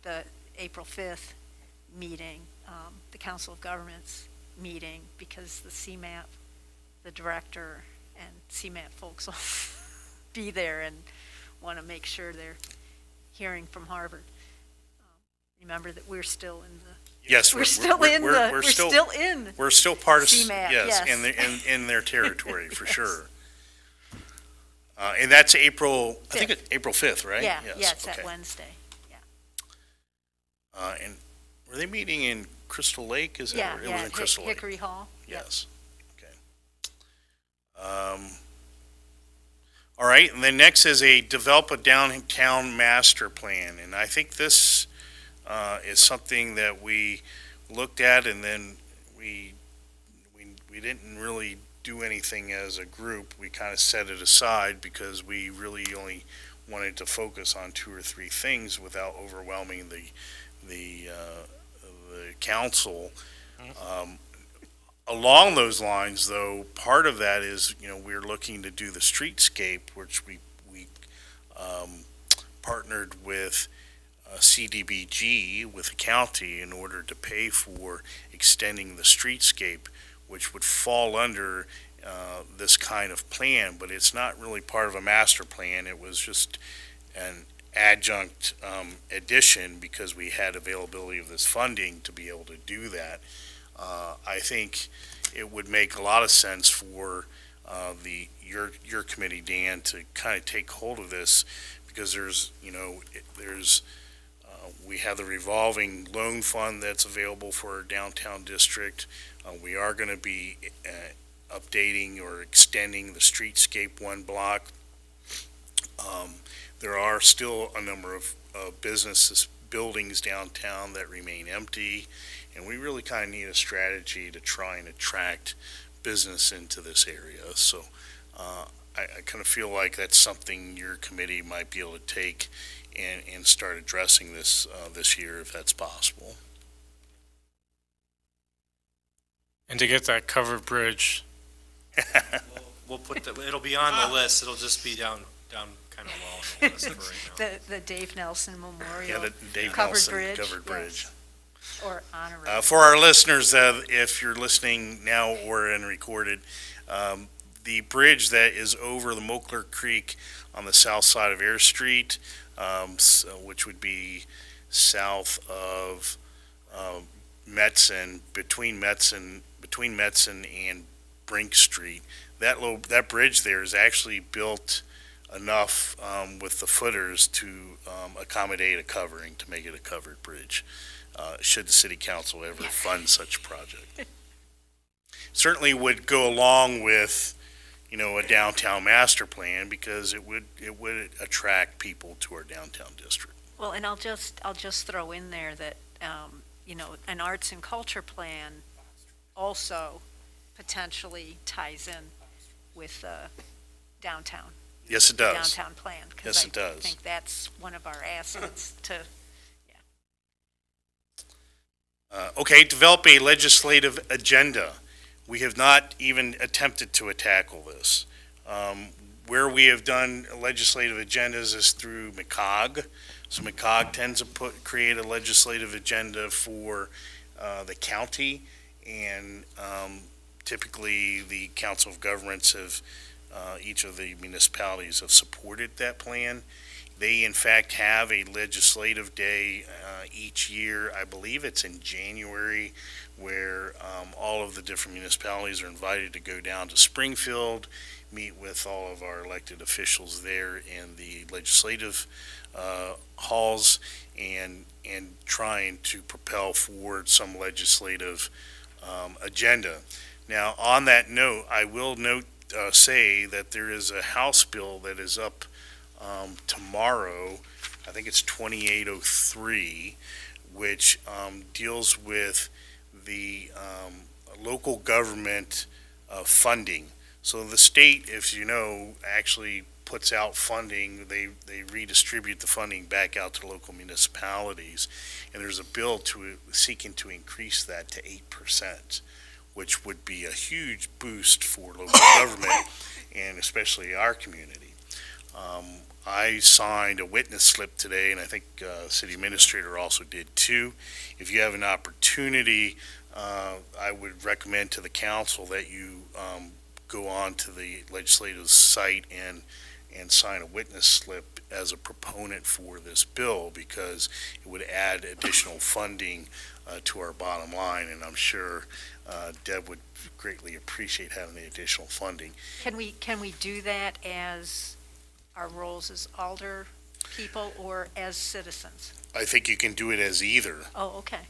Speaker 8: the April 5th meeting, the Council of Governments meeting, because the CMAP, the director and CMAP folks will be there and want to make sure they're hearing from Harvard. Remember that we're still in the.
Speaker 1: Yes,
Speaker 8: we're still part of CMAP,
Speaker 1: yes. in their territory for sure. And that's April. 5th. I think it's April 5th, right?
Speaker 8: Yeah,
Speaker 1: yes.
Speaker 8: Yeah, it's that Wednesday. Yeah.
Speaker 1: And were they meeting in Crystal Lake? Is that
Speaker 8: yeah,
Speaker 1: it was in Crystal Lake?
Speaker 8: Hickory Hall.
Speaker 1: Yes. Yep. Okay. All right, and then next is develop a downtown master plan, and I think this is something that we looked at, and then we didn't really do anything as a group. We kind of set it aside because we really only wanted to focus on 2 or 3 things without overwhelming the council. Along those lines, though, part of that is, we're looking to do the streetscape, which we partnered with CDBG, with the county, in order to pay for extending the streetscape, which would fall under this kind of plan, but it's not really part of a master plan. It was just an adjunct addition because we had availability of this funding to be able to do that. I think it would make a lot of sense for your committee, Dan, to kind of take hold of this, because we have the revolving loan fund that's available for our downtown district. We are going to be updating or extending the streetscape 1 block. There are still a number of buildings downtown that remain empty, and we really kind of need a strategy to try and attract business into this area. So I kind of feel like that's something your committee might be able to take and start addressing this year, if that's possible.
Speaker 3: And to get that covered bridge,
Speaker 10: We'll put it'll be on the list. It'll just be down kind of low on the list for right now.
Speaker 8: The Dave Nelson Memorial.
Speaker 1: Yeah, the Dave
Speaker 8: Covered
Speaker 1: Nelson
Speaker 8: bridge,
Speaker 1: covered bridge.
Speaker 8: yes. Or honorary.
Speaker 1: For our listeners, if you're listening now or in recorded, the bridge that is over the Moakler Creek on the south side of Air Street, which would be south of Metzen, between Metzen and Brink Street. That bridge there is actually built enough with the footers to accommodate a covering, to make it a covered bridge, should the city council ever fund such a project. Certainly would go along with, a downtown master plan, because it would attract people to our downtown district.
Speaker 8: Well, and I'll just throw in there that, an arts and culture plan also potentially ties in with downtown.
Speaker 1: Yes, it does.
Speaker 8: Downtown plan. 'Cause
Speaker 1: Yes, it does.
Speaker 8: I think that's one of our assets to,
Speaker 1: Okay, develop a legislative agenda. We have not even attempted to tackle this. Where we have done legislative agendas is through McCog. So McCog tends to create a legislative agenda for the county, and typically the Council of Governments have, each of the municipalities have supported that plan. They in fact have a legislative day each year. I believe it's in January, where all of the different municipalities are invited to go down to Springfield, meet with all of our elected officials there in the legislative halls, and trying to propel forward some legislative agenda. Now, on that note, I will say that there is a House bill that is up tomorrow. I think it's 2803, which deals with the local government funding. So the state, if you know, actually puts out funding. They redistribute the funding back out to local municipalities, and there's a bill seeking to increase that to 8%, which would be a huge boost for local government and especially our community. I signed a witness slip today, and I think city administrator also did too. If you have an opportunity, I would recommend to the council that you go on to the legislative site and sign a witness slip as a proponent for this bill, because it would add additional funding to our bottom line, and I'm sure Deb would greatly appreciate having the additional funding.
Speaker 8: Can we do that as our roles as alder people or as citizens?
Speaker 1: I think you can do it as either.
Speaker 8: Oh, okay.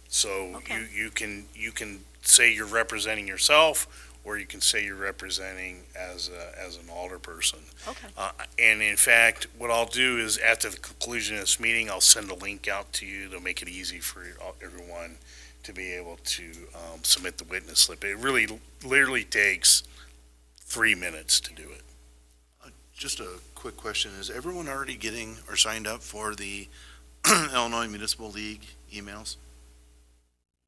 Speaker 1: So
Speaker 8: Okay.
Speaker 1: you can say you're representing yourself, or you can say you're representing as an alder person.
Speaker 8: Okay.
Speaker 1: And in fact, what I'll do is after the conclusion of this meeting, I'll send a link out to you to make it easy for everyone to be able to submit the witness slip. It really literally takes 3 minutes to do it.
Speaker 2: Just a quick question. Is everyone already getting or signed up for the Illinois Municipal League emails?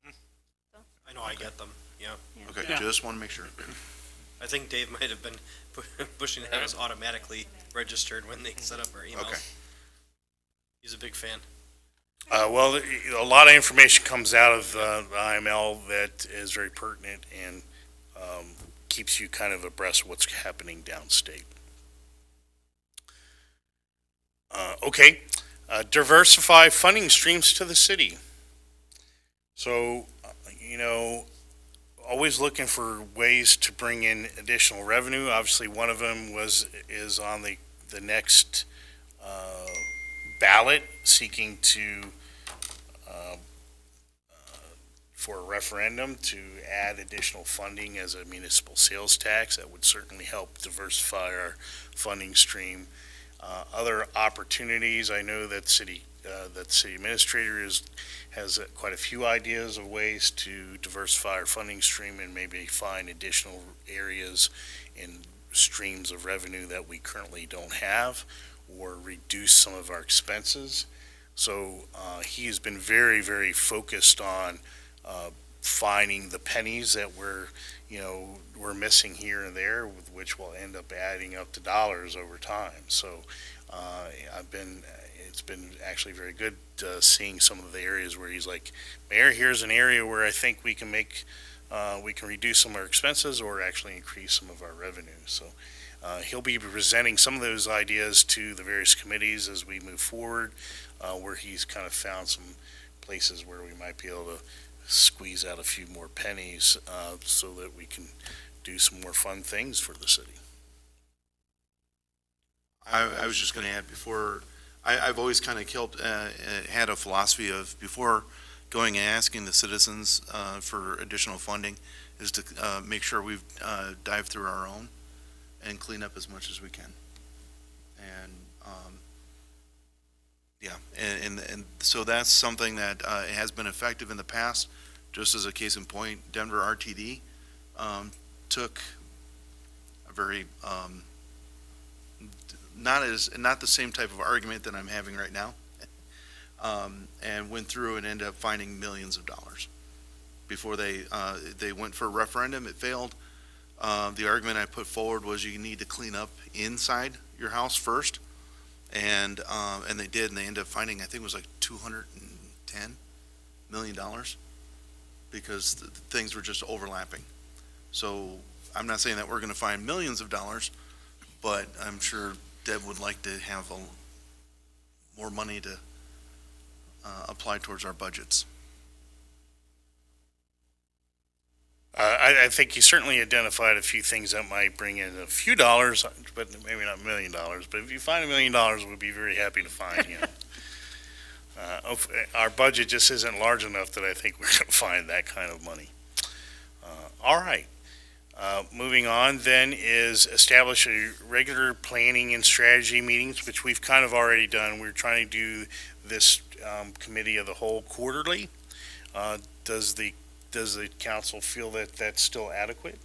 Speaker 10: I know I get them, yeah.
Speaker 2: Okay,
Speaker 5: Yeah.
Speaker 2: just want to make sure.
Speaker 10: I think Dave might have been pushing to have us automatically registered when they set up our emails.
Speaker 2: Okay.
Speaker 10: He's a big fan.
Speaker 1: Well, a lot of information comes out of the IML that is very pertinent and keeps you kind of abreast of what's happening downstate. Okay, diversify funding streams to the city. So, always looking for ways to bring in additional revenue. Obviously, one of them is on the next ballot, seeking to for a referendum to add additional funding as a municipal sales tax. That would certainly help diversify our funding stream. Other opportunities, I know that the city administrator has quite a few ideas of ways to diversify our funding stream and maybe find additional areas in streams of revenue that we currently don't have, or reduce some of our expenses. So he has been very, very focused on finding the pennies that we're missing here and there, with which will end up adding up to dollars over time. So it's been actually very good seeing some of the areas where he's like, Mayor, here's an area where I think we can reduce some of our expenses or actually increase some of our revenue. So he'll be presenting some of those ideas to the various committees as we move forward, where he's kind of found some places where we might be able to squeeze out a few more pennies so that we can do some more fun things for the city.
Speaker 2: I was just going to add before, I've always kind of had a philosophy of before going and asking the citizens for additional funding is to make sure we've dived through our own and clean up as much as we can. And and so that's something that has been effective in the past. Just as a case in point, Denver RTD took a very not the same type of argument that I'm having right now, and went through and ended up finding millions of dollars before they went for a referendum. It failed. The argument I put forward was you need to clean up inside your house first. And they did, and they ended up finding, I think it was like $210 million because things were just overlapping. So I'm not saying that we're going to find millions of dollars, but I'm sure Deb would like to have more money to apply towards our budgets.
Speaker 1: I think you certainly identified a few things that might bring in a few dollars, but maybe not $1 million. But if you find $1 million, we'd be very happy to find you. Our budget just isn't large enough that I think we're going to find that kind of money. All right. Moving on then is establish a regular planning and strategy meetings, which we've kind of already done. We're trying to do this committee of the whole quarterly. Does the council feel that that's still adequate?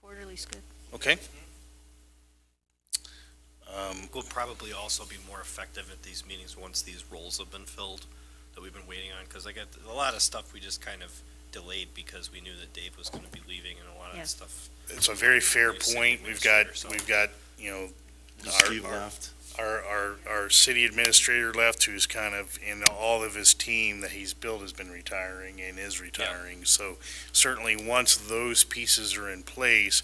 Speaker 8: Quarterly's good.
Speaker 1: Okay.
Speaker 10: We'll probably also be more effective at these meetings once these roles have been filled that we've been waiting on, because I got a lot of stuff we just kind of delayed because we knew that Dave was going to be leaving, and a lot of
Speaker 8: Yeah.
Speaker 10: that stuff.
Speaker 1: It's a very fair point. We've got, you know,
Speaker 2: Steve
Speaker 1: our,
Speaker 2: left.
Speaker 1: our city administrator left, who's kind of, in all of his team that he's built has been retiring and is retiring. So certainly once those pieces are in place,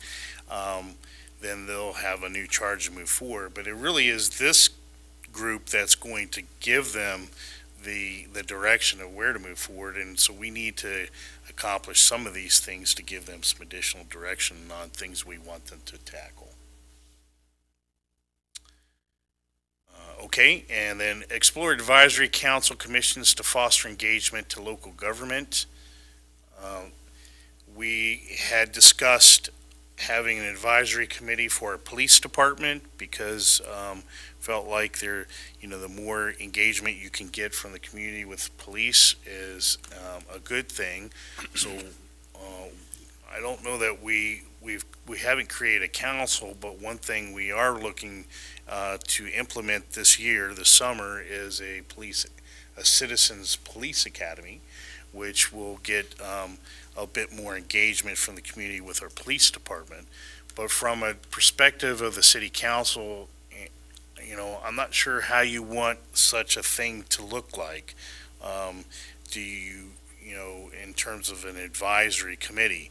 Speaker 1: then they'll have a new charge to move forward. But it really is this group that's going to give them the direction of where to move forward. And so we need to accomplish some of these things to give them some additional direction on things we want them to tackle. Okay, and then explore advisory council commissions to foster engagement to local government. We had discussed having an advisory committee for our police department because felt like the more engagement you can get from the community with police is a good thing. So I don't know that we haven't created a council, but one thing we are looking to implement this year, this summer, is a citizens police academy, which will get a bit more engagement from the community with our police department. But from a perspective of the city council, I'm not sure how you want such a thing to look like. Do you, in terms of an advisory committee?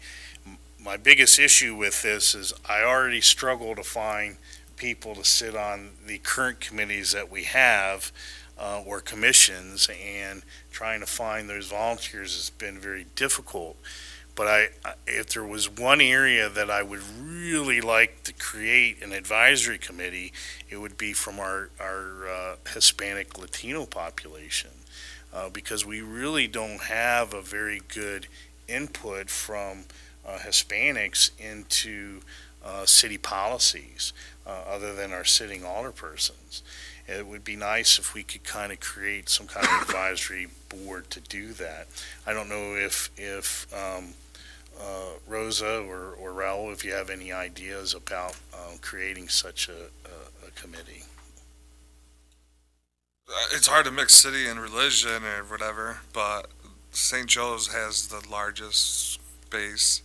Speaker 1: My biggest issue with this is I already struggle to find people to sit on the current committees that we have or commissions, and trying to find those volunteers has been very difficult. But if there was one area that I would really like to create an advisory committee, it would be from our Hispanic Latino population, because we really don't have a very good input from Hispanics into city policies, other than our sitting alderpersons. It would be nice if we could kind of create some kind of advisory board to do that. I don't know if Rosa or Raul, if you have any ideas about creating such a committee.
Speaker 4: It's hard to mix city and religion or whatever, but St. Joe's has the largest base.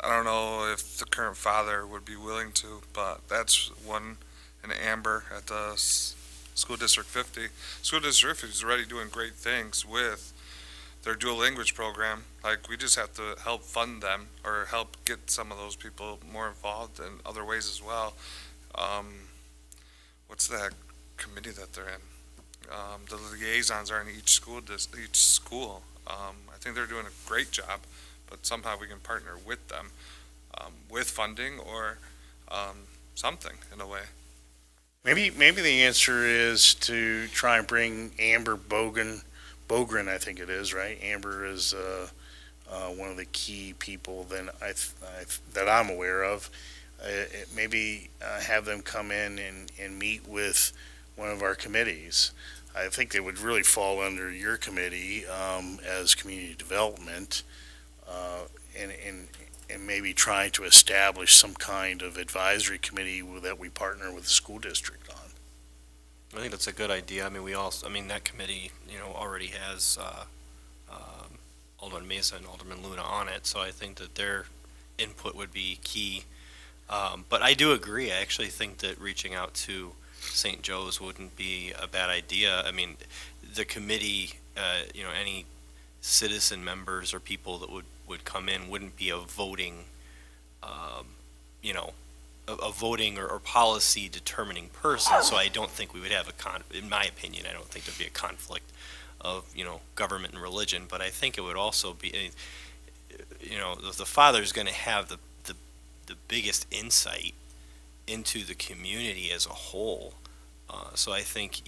Speaker 4: I don't know if the current father would be willing to, but that's one. And Amber at the School District 50. School District 50 is already doing great things with their dual language program. Like, we just have to help fund them or help get some of those people more involved in other ways as well. What's that committee that they're in? The liaisons are in each school. I think they're doing a great job, but somehow we can partner with them with funding or something in a way.
Speaker 1: Maybe the answer is to try and bring Amber Bogren, I think it is, right? Amber is one of the key people that I'm aware of. Maybe have them come in and meet with one of our committees. I think they would really fall under your committee as community development, and maybe try to establish some kind of advisory committee that we partner with the school district on.
Speaker 10: I think that's a good idea. I mean, that committee, already has Alderman Mesa and Alderman Luna on it, so I think that their input would be key. But I do agree. I actually think that reaching out to St. Joe's wouldn't be a bad idea. I mean, the committee, any citizen members or people that would come in wouldn't be a voting, a voting or policy determining person. So I don't think we would have in my opinion, I don't think there'd be a conflict of, government and religion. But I think it would also be, the father's going to have the biggest insight into the community as a whole. So I think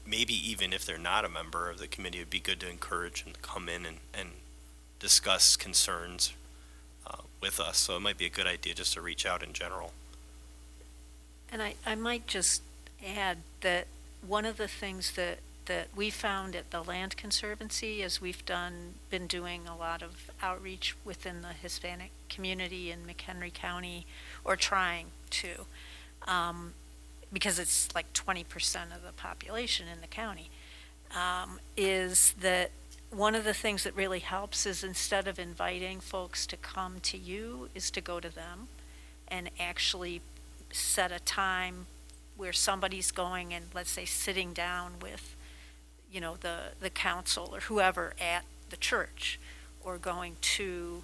Speaker 10: maybe even if they're not a member of the committee, it'd be good to encourage them to come in and discuss concerns with us. So it might be a good idea just to reach out in general.
Speaker 8: And I might just add that one of the things that we found at the Land Conservancy is we've been doing a lot of outreach within the Hispanic community in McHenry County, or trying to, because it's like 20% of the population in the county, is that one of the things that really helps is, instead of inviting folks to come to you, is to go to them and actually set a time where somebody's going and, let's say, sitting down with, the council or whoever at the church, or going to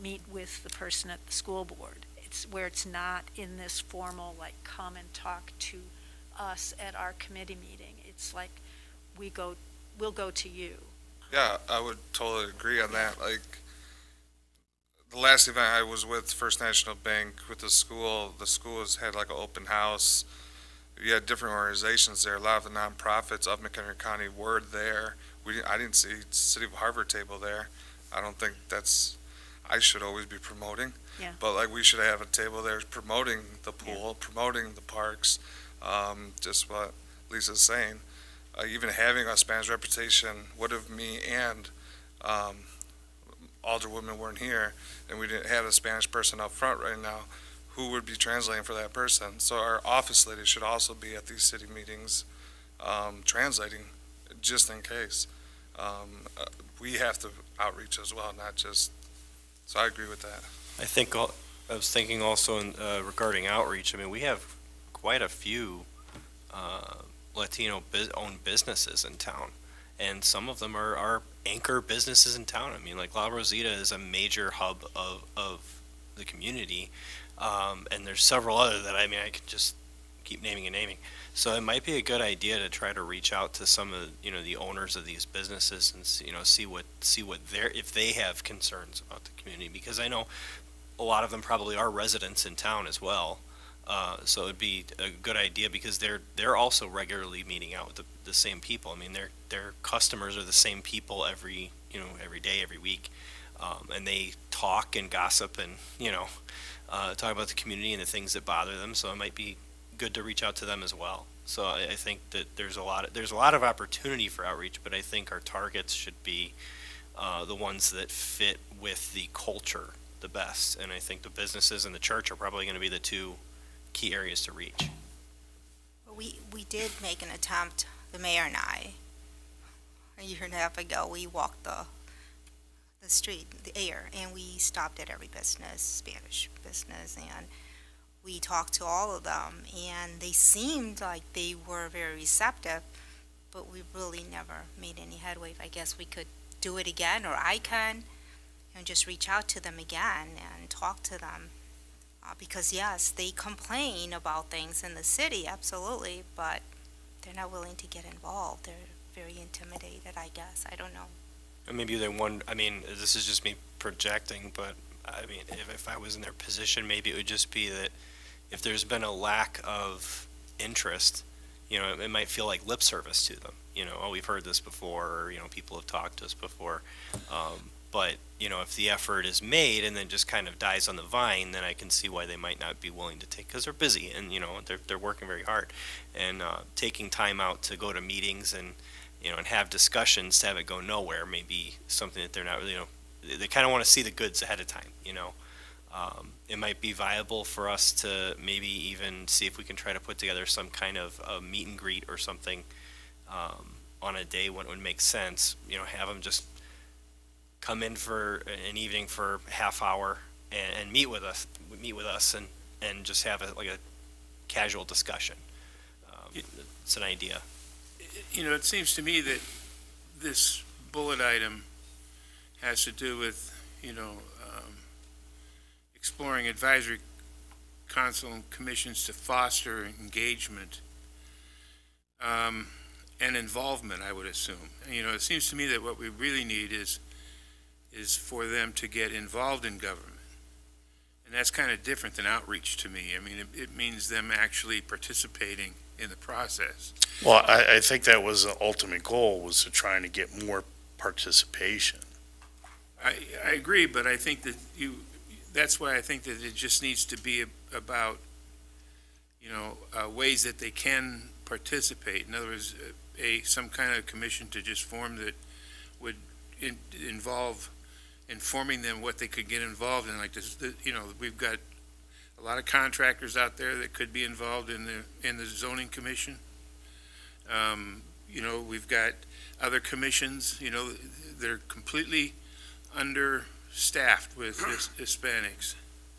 Speaker 8: meet with the person at the school board. It's where it's not in this formal, like, come and talk to us at our committee meeting. It's like, we'll go to you.
Speaker 4: Yeah, I would totally agree on that. Like, the last event I was with, First National Bank, with the school had like an open house. You had different organizations there. A lot of the nonprofits of McHenry County were there. I didn't see City of Harvard table there. I don't think I should always be promoting.
Speaker 8: Yeah.
Speaker 4: But like, we should have a table there promoting the pool, promoting the parks, just what Lisa's saying. Even having a Spanish reputation, what if me and Alderwoman weren't here and we didn't have a Spanish person up front right now? Who would be translating for that person? So our office lady should also be at these city meetings, translating, just in case. We have to outreach as well, not just, so I agree with that.
Speaker 10: I was thinking also regarding outreach, I mean, we have quite a few Latino owned businesses in town, and some of them are anchor businesses in town. I mean, like La Rosita is a major hub of the community. And there's several other that, I mean, I could just keep naming and naming. So it might be a good idea to try to reach out to some of, the owners of these businesses and, see what if they have concerns about the community, because I know a lot of them probably are residents in town as well. So it'd be a good idea, because they're also regularly meeting out with the same people. I mean, their customers are the same people every day, every week. And they talk and gossip and, talk about the community and the things that bother them. So it might be good to reach out to them as well. So I think that there's a lot of opportunity for outreach, but I think our targets should be the ones that fit with the culture the best. And I think the businesses and the church are probably going to be the two key areas to reach.
Speaker 7: We did make an attempt, the mayor and I, a year and a half ago. We walked the street, the air, and we stopped at every business, Spanish business, and we talked to all of them, and they seemed like they were very receptive, but we really never made any headway. I guess we could do it again, or I can, and just reach out to them again and talk to them. Because yes, they complain about things in the city, absolutely, but they're not willing to get involved. They're very intimidated, I guess. I don't know.
Speaker 10: And maybe I mean, this is just me projecting, but I mean, if I was in their position, maybe it would just be that if there's been a lack of interest, it might feel like lip service to them. Oh, we've heard this before, or, people have talked to us before. But, if the effort is made and then just kind of dies on the vine, then I can see why they might not be willing to take, because they're busy and, they're working very hard. And taking time out to go to meetings and, and have discussions to have it go nowhere may be something that they're not really, they kind of want to see the goods ahead of time, It might be viable for us to maybe even see if we can try to put together some kind of a meet and greet or something on a day when it would make sense, have them just come in for an evening for half hour and meet with us and just have a casual discussion. It's an idea.
Speaker 9: You know, it seems to me that this bullet item has to do with, exploring advisory council and commissions to foster engagement and involvement, I would assume. It seems to me that what we really need is for them to get involved in government. And that's kind of different than outreach to me. I mean, it means them actually participating in the process.
Speaker 1: Well, I think that was the ultimate goal, was to trying to get more participation.
Speaker 9: I agree, but I think that that's why I think that it just needs to be about, ways that they can participate. In other words, some kind of commission to just form that would involve informing them what they could get involved in. Like this, we've got a lot of contractors out there that could be involved in the zoning commission. We've got other commissions, they're completely understaffed with Hispanics.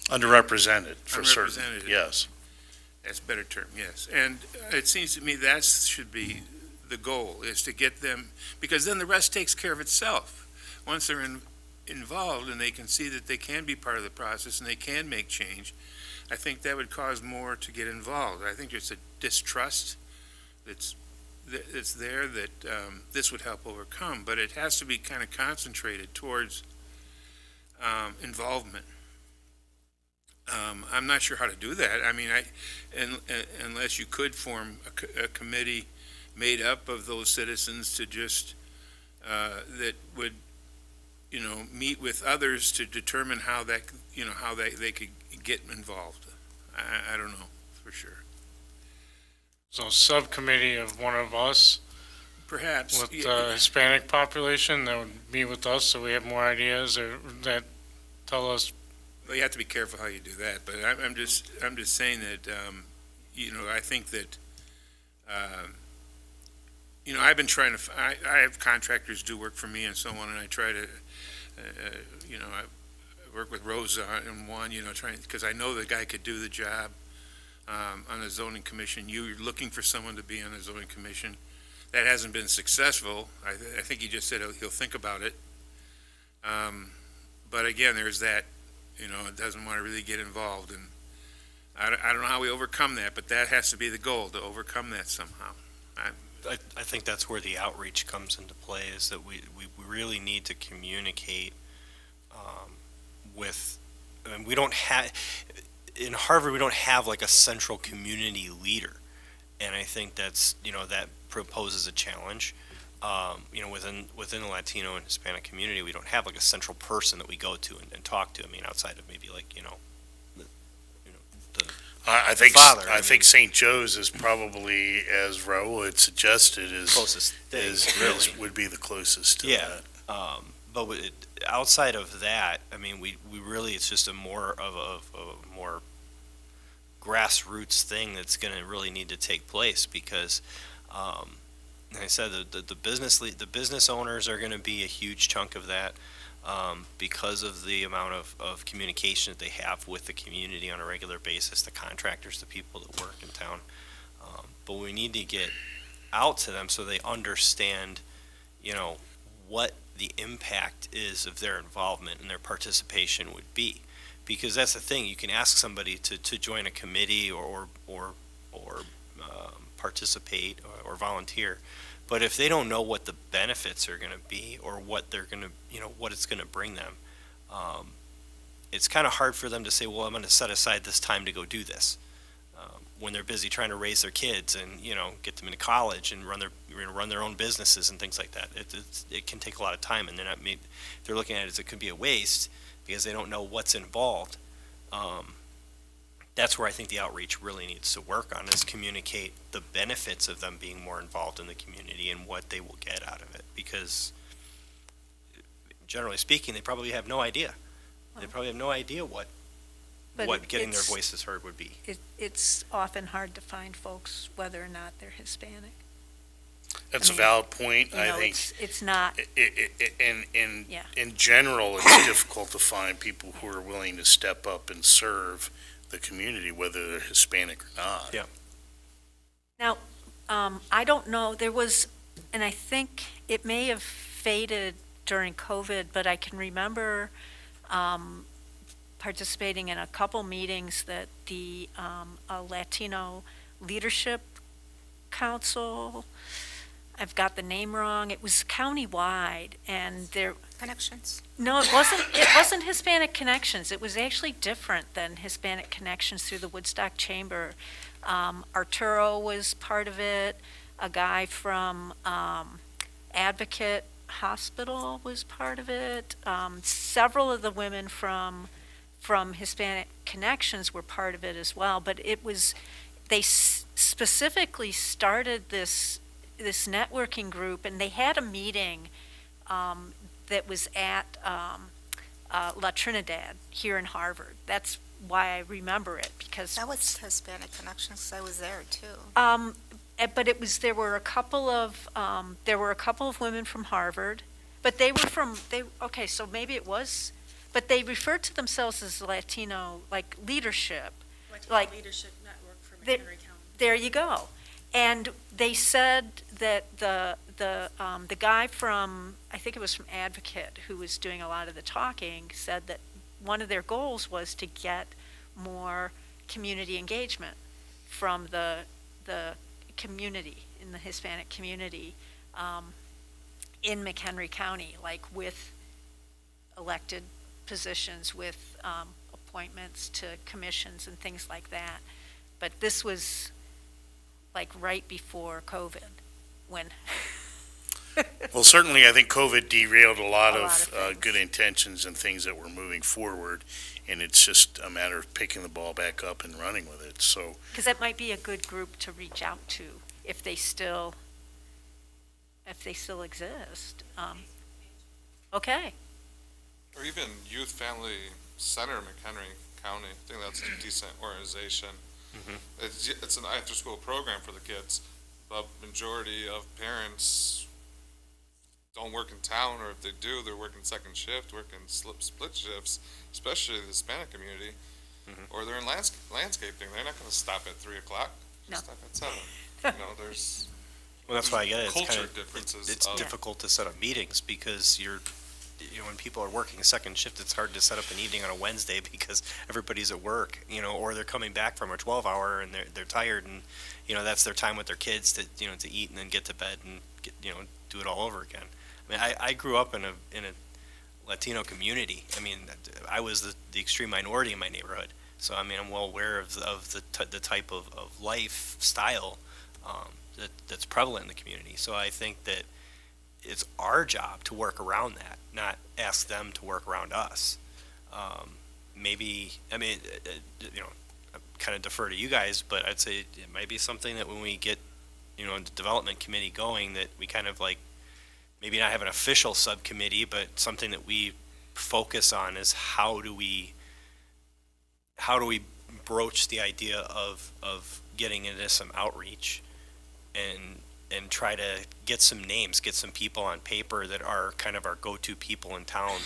Speaker 1: Underrepresented, for certain,
Speaker 9: Underrepresented.
Speaker 1: yes.
Speaker 9: That's a better term, yes. And it seems to me that should be the goal, is to get them, because then the rest takes care of itself. Once they're involved and they can see that they can be part of the process and they can make change, I think that would cause more to get involved. I think there's a distrust that's there that this would help overcome, but it has to be kind of concentrated towards involvement. I'm not sure how to do that. I mean, unless you could form a committee made up of those citizens to just, that would, meet with others to determine how that, how they could get involved. I don't know for sure.
Speaker 3: So subcommittee of one of us
Speaker 9: Perhaps.
Speaker 3: with the Hispanic population that would meet with us, so we have more ideas or that tell us.
Speaker 9: Well, you have to be careful how you do that, but I'm just saying that, I think that, I've been trying to, I have contractors do work for me and so on, and I try to, I work with Rosa on one, because I know the guy could do the job on the zoning commission. You're looking for someone to be on the zoning commission. That hasn't been successful. I think he just said he'll think about it. But again, there's that, it doesn't want to really get involved. And I don't know how we overcome that, but that has to be the goal, to overcome that somehow.
Speaker 10: I think that's where the outreach comes into play, is that we really need to communicate with, we don't have, in Harvard, we don't have like a central community leader. And I think that's, that proposes a challenge. Within the Latino and Hispanic community, we don't have like a central person that we go to and talk to. I mean, outside of maybe like,
Speaker 1: I think
Speaker 10: father, I
Speaker 1: think St. Joe's is probably, as Raul had suggested,
Speaker 10: closest thing,
Speaker 1: would be the closest to
Speaker 10: Yeah.
Speaker 1: that.
Speaker 10: But outside of that, I mean, we really, it's just a more grassroots thing that's going to really need to take place, because, like I said, the business owners are going to be a huge chunk of that, because of the amount of communication that they have with the community on a regular basis, the contractors, the people that work in town. But we need to get out to them so they understand, what the impact is of their involvement and their participation would be. Because that's the thing, you can ask somebody to join a committee or participate or volunteer, but if they don't know what the benefits are going to be or what they're going to, what it's going to bring them, it's kind of hard for them to say, well, I'm going to set aside this time to go do this, when they're busy trying to raise their kids and get them into college and run their own businesses and things like that. It can take a lot of time, and they're looking at it as it could be a waste because they don't know what's involved. That's where I think the outreach really needs to work on, is communicate the benefits of them being more involved in the community and what they will get out of it. Because generally speaking, they probably have no idea. They probably have no idea what getting their voices heard would be.
Speaker 8: It's often hard to find folks whether or not they're Hispanic.
Speaker 1: That's a
Speaker 8: mean,
Speaker 1: valid point.
Speaker 8: You
Speaker 1: I
Speaker 8: know,
Speaker 1: think
Speaker 8: it's not, Yeah.
Speaker 1: in general, it's difficult to find people who are willing to step up and serve the community, whether they're Hispanic or not.
Speaker 10: Yeah.
Speaker 8: now, I don't know, there was, and I think it may have faded during COVID, but I can remember participating in a couple meetings that the Latino Leadership Council, I've got the name wrong, it was countywide, and there,
Speaker 7: Connections.
Speaker 8: no, it wasn't Hispanic Connections. It was actually different than Hispanic Connections through the Woodstock Chamber. Arturo was part of it. A guy from Advocate Hospital was part of it. Several of the women from Hispanic Connections were part of it as well. But it was, they specifically started this networking group, and they had a meeting that was at La Trinidad here in Harvard. That's why I remember it, because
Speaker 7: That was Hispanic Connections. I was there too.
Speaker 8: but there were a couple of women from Harvard, but okay, so maybe it was, but they referred to themselves as Latino, like leadership. Like-
Speaker 11: Leadership Network for
Speaker 8: They-
Speaker 11: McHenry County.
Speaker 8: There you go. And they said that the guy from, I think it was from Advocate, who was doing a lot of the talking, said that one of their goals was to get more community engagement from the community, in the Hispanic community, in McHenry County, like with elected positions, with appointments to commissions and things like that. But this was like right before COVID, when,
Speaker 1: Well, certainly, I think COVID derailed a lot
Speaker 8: A lot
Speaker 1: of
Speaker 8: of things.
Speaker 1: good intentions and things that were moving forward, and it's just a matter of picking the ball back up and running with it. So,
Speaker 8: because that might be a good group to reach out to if they still exist. Okay,
Speaker 4: Or even Youth Family Center, McHenry County. I think that's a decent organization. It's an after-school program for the kids, but majority of parents don't work in town, or if they do, they're working second shift, working split shifts, especially the Hispanic community, or they're in landscaping. They're not going to stop at 3 o'clock.
Speaker 8: No.
Speaker 4: Stop at 7. There's
Speaker 10: Well, that's why I get it. It's
Speaker 4: culture
Speaker 10: kind of,
Speaker 4: differences.
Speaker 10: it's difficult to set up meetings because when people are working a second shift, it's hard to set up an evening on a Wednesday because everybody's at work, or they're coming back from a 12-hour and they're tired, and that's their time with their kids to to eat and then get to bed and do it all over again. I mean, I grew up in a Latino community. I mean, I was the extreme minority in my neighborhood, so I mean, I'm well aware of the type of lifestyle that's prevalent in the community. So I think that it's our job to work around that, not ask them to work around us. Maybe, I mean, I kind of defer to you guys, but I'd say it might be something that when we get, the development committee going, that we kind of like, maybe not have an official subcommittee, but something that we focus on is how do we broach the idea of getting into some outreach and try to get some names, get some people on paper that are kind of our go-to people in town,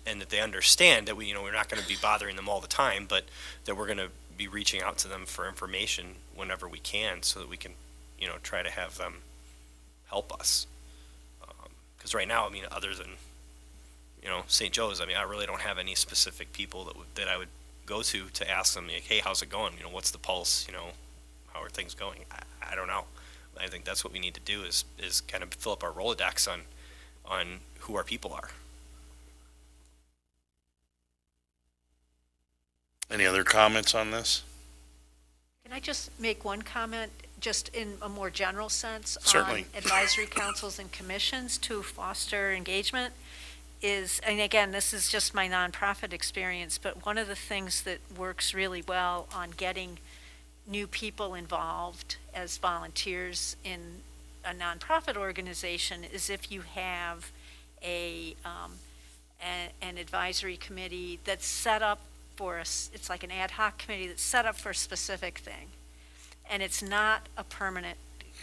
Speaker 10: and that they understand that we're not going to be bothering them all the time, but that we're going to be reaching out to them for information whenever we can, so that we can, try to have them help us. Because right now, I mean, other than, St. Joe's, I mean, I really don't have any specific people that I would go to ask them, like, hey, how's it going? What's the pulse? How are things going? I don't know. I think that's what we need to do is kind of fill up our Rolodex on who our people are.
Speaker 1: any other comments on this?
Speaker 8: can I just make one comment, just in a more general sense?
Speaker 1: Certainly.
Speaker 8: On advisory councils and commissions to foster engagement and again, this is just my nonprofit experience, but one of the things that works really well on getting new people involved as volunteers in a nonprofit organization is if you have an advisory committee that's set up for us. It's like an ad hoc committee that's set up for a specific thing, and it's not a permanent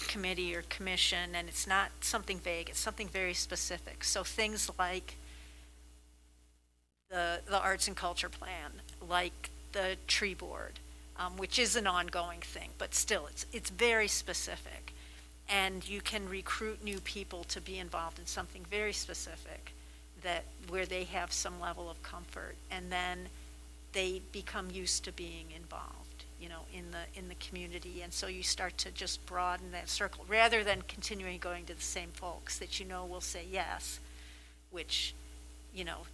Speaker 8: committee or commission, and it's not something vague, it's something very specific. So things like the arts and culture plan, like the tree board, which is an ongoing thing, but still, it's very specific. And you can recruit new people to be involved in something very specific where they have some level of comfort, and then they become used to being involved, in the community. And so you start to just broaden that circle, rather than continuing going to the same folks that will say yes, which,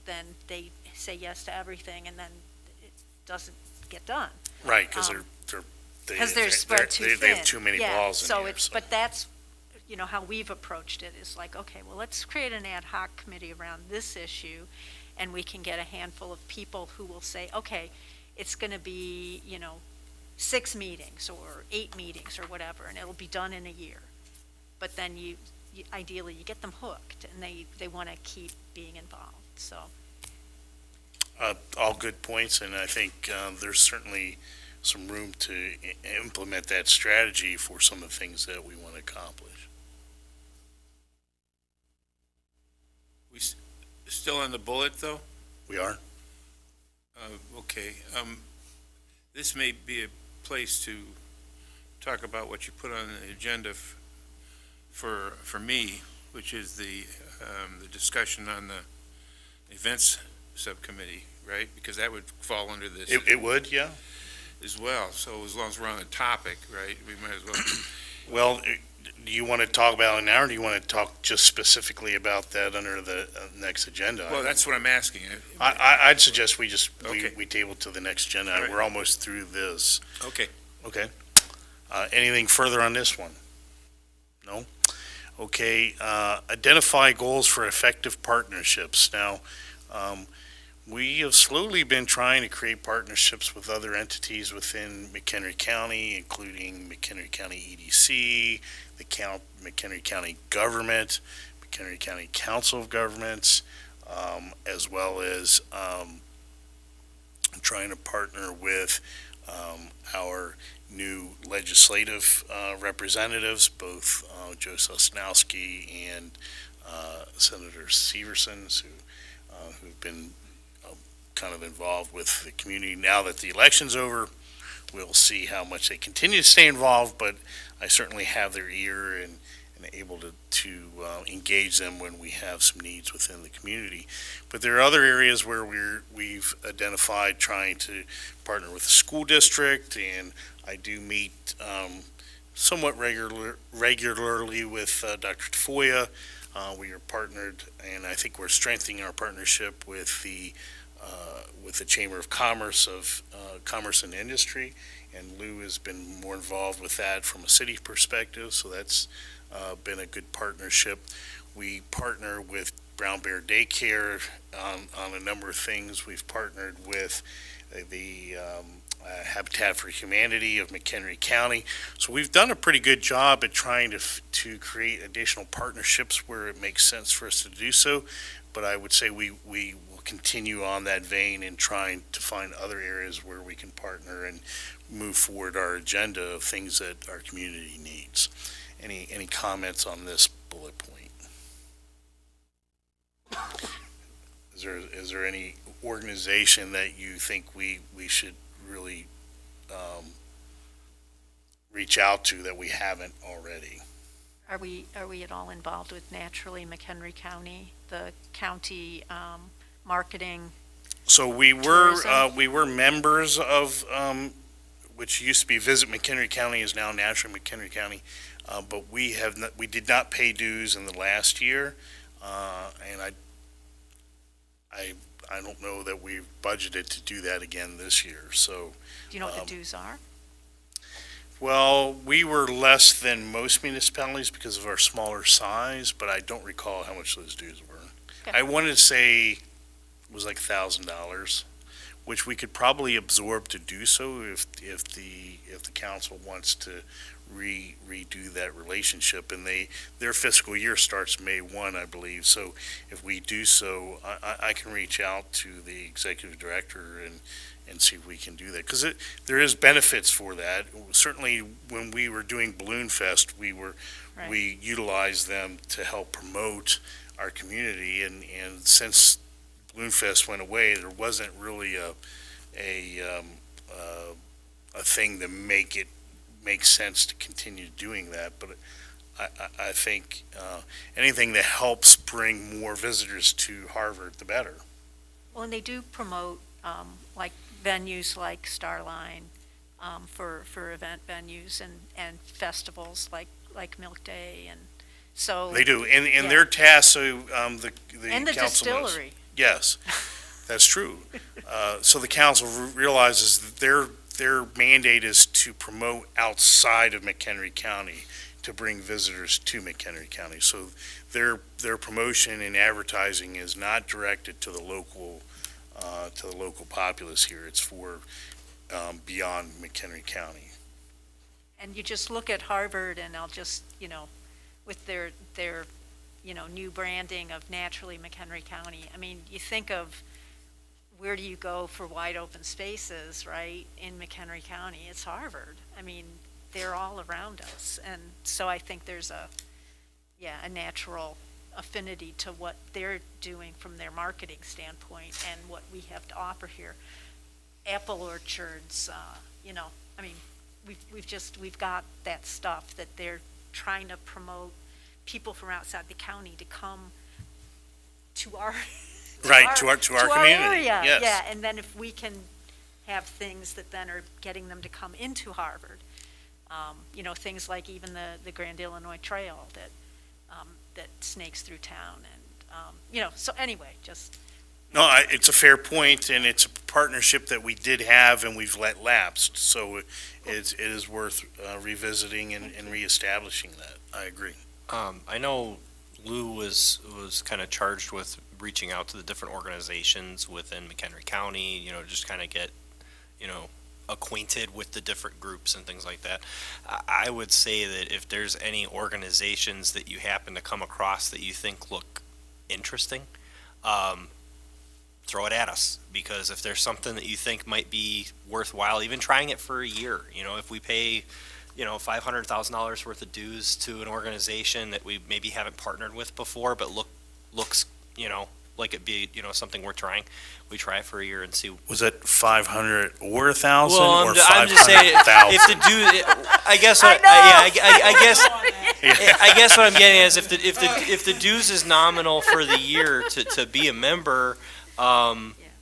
Speaker 8: then they say yes to everything, and then it doesn't get done.
Speaker 1: Right, because
Speaker 8: Because they're spread too thin.
Speaker 1: They have too many
Speaker 8: Yeah,
Speaker 1: balls in
Speaker 8: so
Speaker 1: here.
Speaker 8: it's, but that's, how we've approached it is like, okay, well, let's create an ad hoc committee around this issue, and we can get a handful of people who will say, okay, it's going to be, 6 meetings or 8 meetings or whatever, and it'll be done in a year. But then ideally, you get them hooked, and they want to keep being involved, so.
Speaker 1: All good points, and I think there's certainly some room to implement that strategy for some of the things that we want to accomplish.
Speaker 9: Still on the bullet, though?
Speaker 1: We are?
Speaker 9: Okay. This may be a place to talk about what you put on the agenda for me, which is the discussion on the events subcommittee, right? Because that would fall under this.
Speaker 1: It would, yeah.
Speaker 9: As well. So as long as we're on the topic, right, we might as well.
Speaker 1: Well, do you want to talk about it now, or do you want to talk just specifically about that under the next agenda?
Speaker 9: Well, that's what I'm asking.
Speaker 1: I'd suggest we
Speaker 9: Okay.
Speaker 1: we table to the next agenda.
Speaker 9: All right.
Speaker 1: We're almost through this.
Speaker 9: Okay.
Speaker 1: Okay. Anything further on this one? No? Okay, identify goals for effective partnerships. Now, we have slowly been trying to create partnerships with other entities within McHenry County, including McHenry County EDC, the McHenry County Government, McHenry County Council of Governments, as well as trying to partner with our new legislative representatives, both Joe Sosnowski and Senator Severson, who've been kind of involved with the community. Now that the election's over, we'll see how much they continue to stay involved, but I certainly have their ear and able to engage them when we have some needs within the community. But there are other areas where we've identified trying to partner with the school district, and I do meet somewhat regularly with Dr. Tafoya. We are partnered, and I think we're strengthening our partnership with the Chamber of Commerce and Industry, and Lou has been more involved with that from a city perspective, so that's been a good partnership. We partner with Brown Bear Daycare on a number of things. We've partnered with the Habitat for Humanity of McHenry County. So we've done a pretty good job at trying to create additional partnerships where it makes sense for us to do so. But I would say we will continue on that vein and trying to find other areas where we can partner and move forward our agenda of things that our community needs. Any comments on this bullet point? Is there any organization that you think we should really reach out to that we haven't already?
Speaker 8: Are we at all involved with Naturally McHenry County, the county marketing?
Speaker 1: So we were members of which used to be Visit McHenry County, is now Naturally McHenry County, but we did not pay dues in the last year, and I don't know that we've budgeted to do that again this year. So
Speaker 8: Do you know what the dues are?
Speaker 1: well, we were less than most municipalities because of our smaller size, but I don't recall how much those dues were.
Speaker 8: Okay.
Speaker 1: I wanted to say it was like $1,000, which we could probably absorb to do so if the council wants to redo that relationship. And their fiscal year starts May 1, I believe. So if we do so, I can reach out to the executive director and see if we can do that. Because there is benefits for that. Certainly, when we were doing Balloon Fest, we utilized them to help promote our community. And since Balloon Fest went away, there wasn't really a thing to make sense to continue doing that. But I think anything that helps bring more visitors to Harvard, the better.
Speaker 8: Well, and they do promote, like venues like Starline, for event venues and festivals like Milk Day, and so.
Speaker 1: They do, and
Speaker 8: Yeah.
Speaker 1: their task, so the
Speaker 8: And the
Speaker 1: council knows.
Speaker 8: distillery.
Speaker 1: Yes, that's true. So the council realizes that their mandate is to promote outside of McHenry County, to bring visitors to McHenry County. So their promotion and advertising is not directed to the local populace here. It's for beyond McHenry County.
Speaker 8: And you just look at Harvard, and I'll just, with their new branding of Naturally McHenry County. I mean, you think of where do you go for wide open spaces, right, in McHenry County? It's Harvard. I mean, they're all around us. And so I think there's a natural affinity to what they're doing from their marketing standpoint and what we have to offer here. Apple orchards, I mean, we've got that stuff that they're trying to promote people from outside the county to come to our
Speaker 1: Right, to our community,
Speaker 8: area.
Speaker 1: yes.
Speaker 8: Yeah, and then if we can have things that then are getting them to come into Harvard, things like even the Grand Illinois Trail that snakes through town, and so anyway, just.
Speaker 1: No, it's a fair point, and it's a partnership that we did have and we've let lapsed. So it is worth revisiting and reestablishing that. I agree.
Speaker 10: I know Lou was kind of charged with reaching out to the different organizations within McHenry County, just kind of get, acquainted with the different groups and things like that. I would say that if there's any organizations that you happen to come across that you think look interesting, throw it at us, because if there's something that you think might be worthwhile, even trying it for a year, if we pay, $500,000 worth of dues to an organization that we maybe haven't partnered with before, but looks, like it'd be, something worth trying, we try it for a year and see.
Speaker 1: Was that 500 or 1,000
Speaker 10: Well,
Speaker 1: or
Speaker 10: I'm just saying,
Speaker 1: 500,000?
Speaker 10: if the dude, I guess, I guess what I'm getting at is if the dues is nominal for the year to be a member,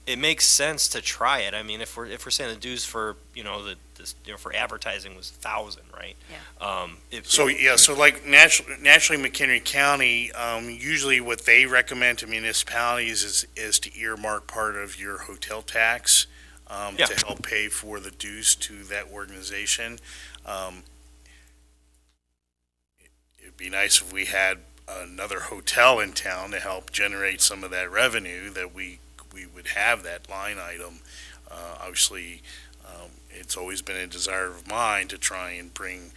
Speaker 10: it makes sense to try it. I mean, if we're saying the dues for for advertising was 1,000, right?
Speaker 8: Yeah.
Speaker 1: So like naturally McHenry County, usually what they recommend to municipalities is to earmark part of your hotel tax to help pay for the dues to that organization. It'd be nice if we had another hotel in town to help generate some of that revenue, that we would have that line item. Obviously, it's always been a desire of mine to try and bring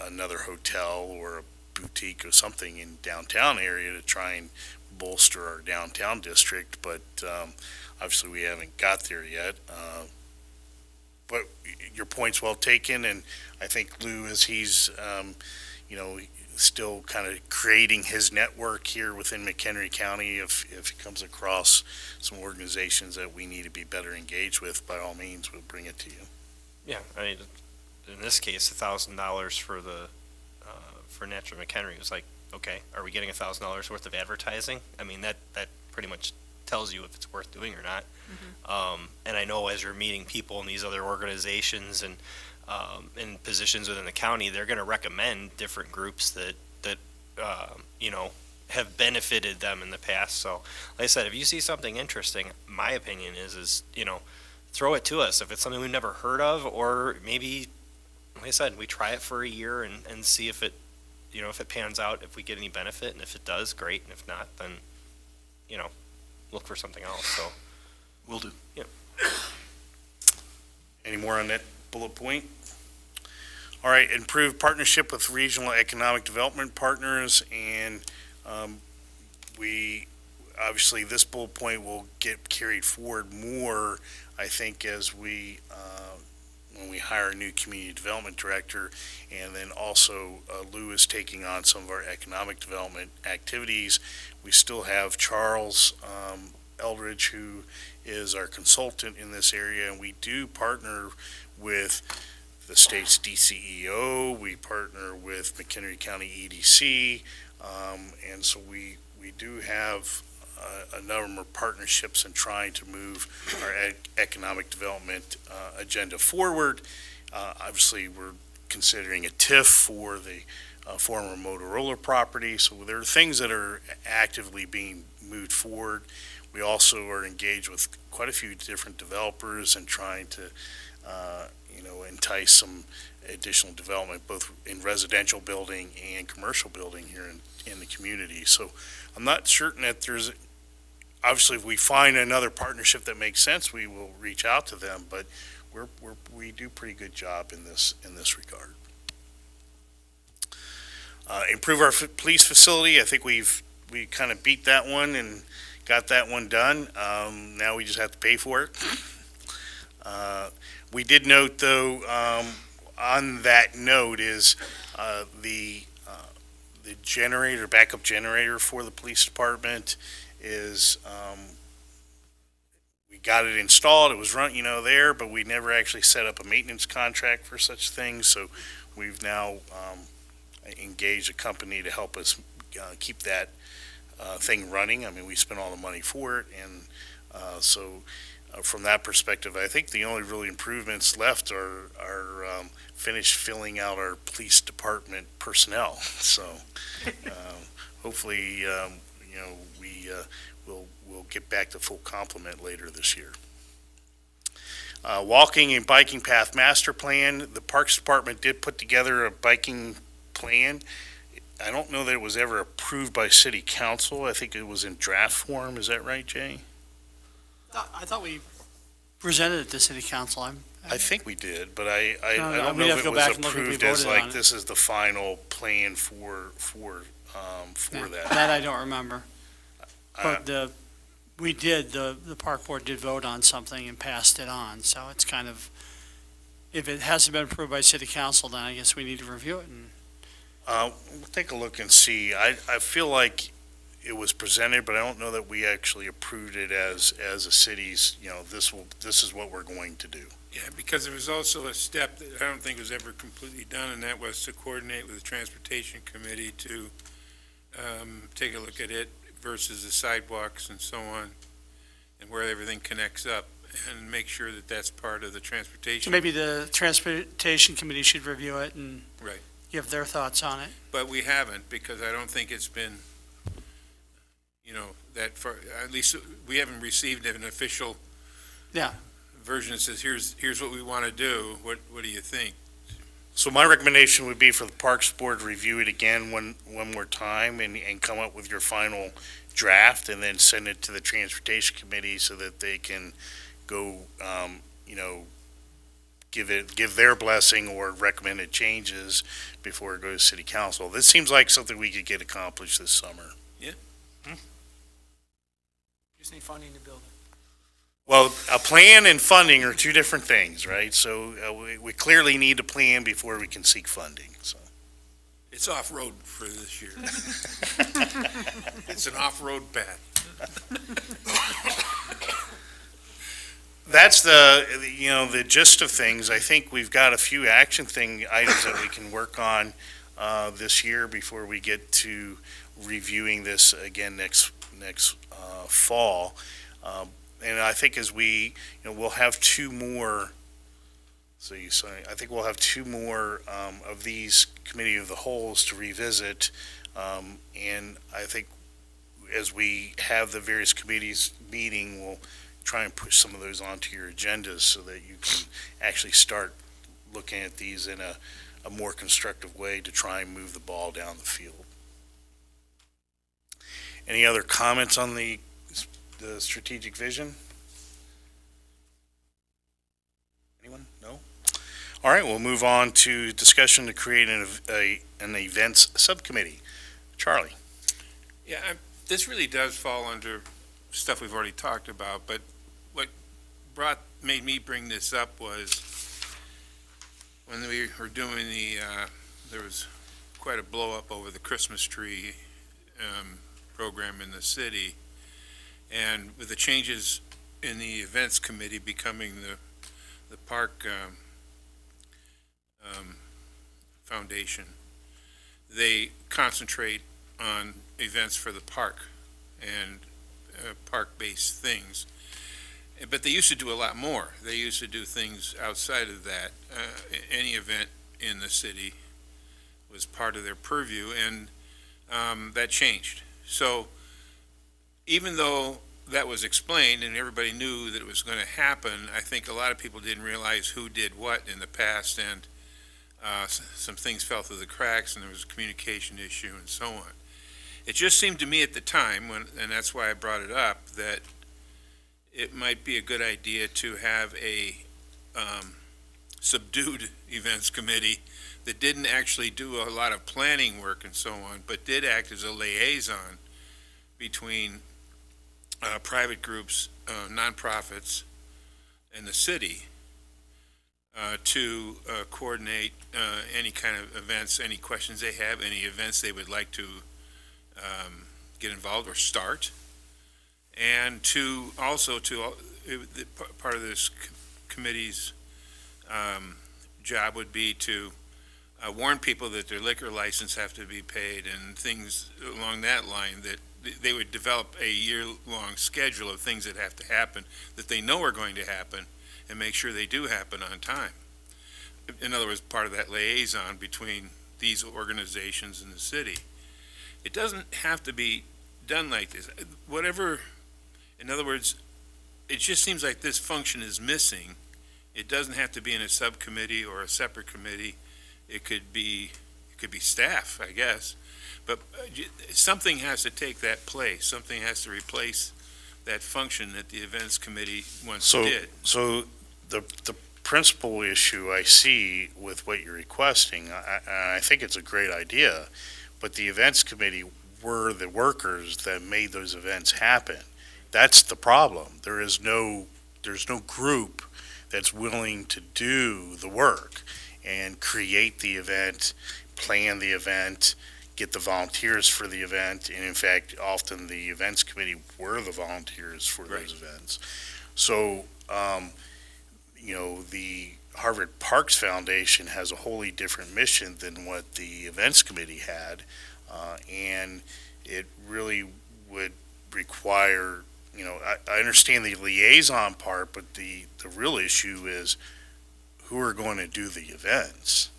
Speaker 1: another hotel or a boutique or something in downtown area to try and bolster our downtown district, but obviously we haven't got there yet. But your point's well taken, and I think Lou, as he's still kind of creating his network here within McHenry County, if he comes across some organizations that we need to be better engaged with, by all means, we'll bring it to you.
Speaker 10: Yeah, I mean, in this case, $1,000 for for Natural McHenry was like, okay, are we getting $1,000 worth of advertising? I mean, that pretty much tells you if it's worth doing or not. Mm-hmm. And I know as you're meeting people in these other organizations and in positions within the county, they're going to recommend different groups that have benefited them in the past. So, like I said, if you see something interesting, my opinion is throw it to us. If it's something we've never heard of, or maybe, like I said, we try it for a year and see if it, if it pans out, if we get any benefit, and if it does, great. And if not, then, look for something else. So
Speaker 2: Will do.
Speaker 10: Yeah.
Speaker 1: Any more on that bullet point? All right, improved partnership with regional economic development partners, and we, obviously, this bullet point will get carried forward more, I think, as we, when we hire a new community development director, and then also Lou is taking on some of our economic development activities. We still have Charles Eldridge, who is our consultant in this area, and we do partner with the state's DCEO, we partner with McHenry County EDC, and so we do have a number of partnerships in trying to move our economic development agenda forward. Obviously, we're considering a TIF for the former Motorola property, so there are things that are actively being moved forward. We also are engaged with quite a few different developers and trying to entice some additional development, both in residential building and commercial building here in the community. So I'm not certain that there's, obviously, if we find another partnership that makes sense, we will reach out to them, but we do a pretty good job in this regard. Improve our police facility. I think we kind of beat that one and got that one done. Now we just have to pay for it. We did note, though, on that note is the generator, backup generator for the police department is, we got it installed, it was run, there, but we never actually set up a maintenance contract for such things, so we've now engaged a company to help us keep that thing running. I mean, we spent all the money for it, and so from that perspective, I think the only really improvements left are finish filling out our police department personnel. So hopefully, we'll get back to full complement later this year. Walking and biking path master plan. The Parks Department did put together a biking plan. I don't know that it was ever approved by City Council. I think it was in draft form. Is that right, Jay?
Speaker 5: I thought we presented it to city council.
Speaker 1: I think we did, but I
Speaker 5: No,
Speaker 1: don't
Speaker 5: we'd
Speaker 1: know
Speaker 5: have
Speaker 1: if
Speaker 5: to
Speaker 1: it
Speaker 5: go
Speaker 1: was
Speaker 5: back and look if we
Speaker 1: approved as
Speaker 5: voted on
Speaker 1: like
Speaker 5: it.
Speaker 1: this is the final plan for that.
Speaker 5: That I don't remember.
Speaker 1: Uh,
Speaker 5: But the park board did vote on something and passed it on, so it's kind of, if it hasn't been approved by city council, then I guess we need to review it and
Speaker 1: We'll take a look and see. I feel like it was presented, but I don't know that we actually approved it as a city's, this is what we're going to do.
Speaker 9: Yeah, because there was also a step that I don't think was ever completely done, and that was to coordinate with the Transportation Committee to take a look at it versus the sidewalks and so on, and where everything connects up, and make sure that that's part of the
Speaker 5: so
Speaker 9: transportation.
Speaker 5: maybe the transportation committee should review it and
Speaker 9: Right.
Speaker 5: give their thoughts on it.
Speaker 9: But we haven't, because I don't think it's been, that far, at least we haven't received an official
Speaker 5: Yeah.
Speaker 9: version that says, here's what we want to do. What do you think?
Speaker 1: So my recommendation would be for the Parks Board to review it again one more time and come up with your final draft and then send it to the Transportation Committee so that they can go, give their blessing or recommended changes before it goes to City Council. This seems like something we could get accomplished this summer.
Speaker 11: Just need funding to build it.
Speaker 1: Well, a plan and funding are two different things, right? So we clearly need a plan before we can seek funding, so.
Speaker 9: It's off-road for this year. It's an off-road path.
Speaker 1: That's the gist of things. I think we've got a few action items that we can work on this year before we get to reviewing this again next fall. And I think as we'll have two more. So I think we'll have two more of these committee of the wholes to revisit, and I think as we have the various committees meeting, we'll try and push some of those onto your agendas so that you can actually start looking at these in a more constructive way to try and move the ball down the field. Any other comments on the strategic vision? All right, we'll move on to discussion to create an events subcommittee. Charlie?
Speaker 9: Yeah, this really does fall under stuff we've already talked about, but what made me bring this up was when we were doing there was quite a blow up over the Christmas tree program in the city, and with the changes in the events committee becoming the park foundation, they concentrate on events for the park and park-based things. But they used to do a lot more. They used to do things outside of that. Any event in the city was part of their purview, and that changed. So even though that was explained and everybody knew that it was going to happen, I think a lot of people didn't realize who did what in the past, and some things fell through the cracks, and there was a communication issue and so on. It just seemed to me at the time, and that's why I brought it up, that it might be a good idea to have a subdued events committee that didn't actually do a lot of planning work and so on, but did act as a liaison between private groups, nonprofits, and the city to coordinate any kind of events, any questions they have, any events they would like to get involved or start, and to also part of this committee's job would be to warn people that their liquor license have to be paid and things along that line, that they would develop a year-long schedule of things that have to happen that they know are going to happen and make sure they do happen on time. In other words, part of that liaison between these organizations and the city. It doesn't have to be done like this. Whatever, in other words, it just seems like this function is missing. It doesn't have to be in a subcommittee or a separate committee. It could be staff, I guess. But something has to take that place. Something has to replace that function that the events committee once did.
Speaker 1: So the principal issue I see with what you're requesting, I think it's a great idea, but the events committee were the workers that made those events happen. That's the problem. There's no group that's willing to do the work and create the event, plan the event, get the volunteers for the event, and in fact, often the events committee were the volunteers for those events. So, the Harvard Parks Foundation has a wholly different mission than what the events committee had, and it really would require, I understand the liaison part, but the real issue is who are going to do the events.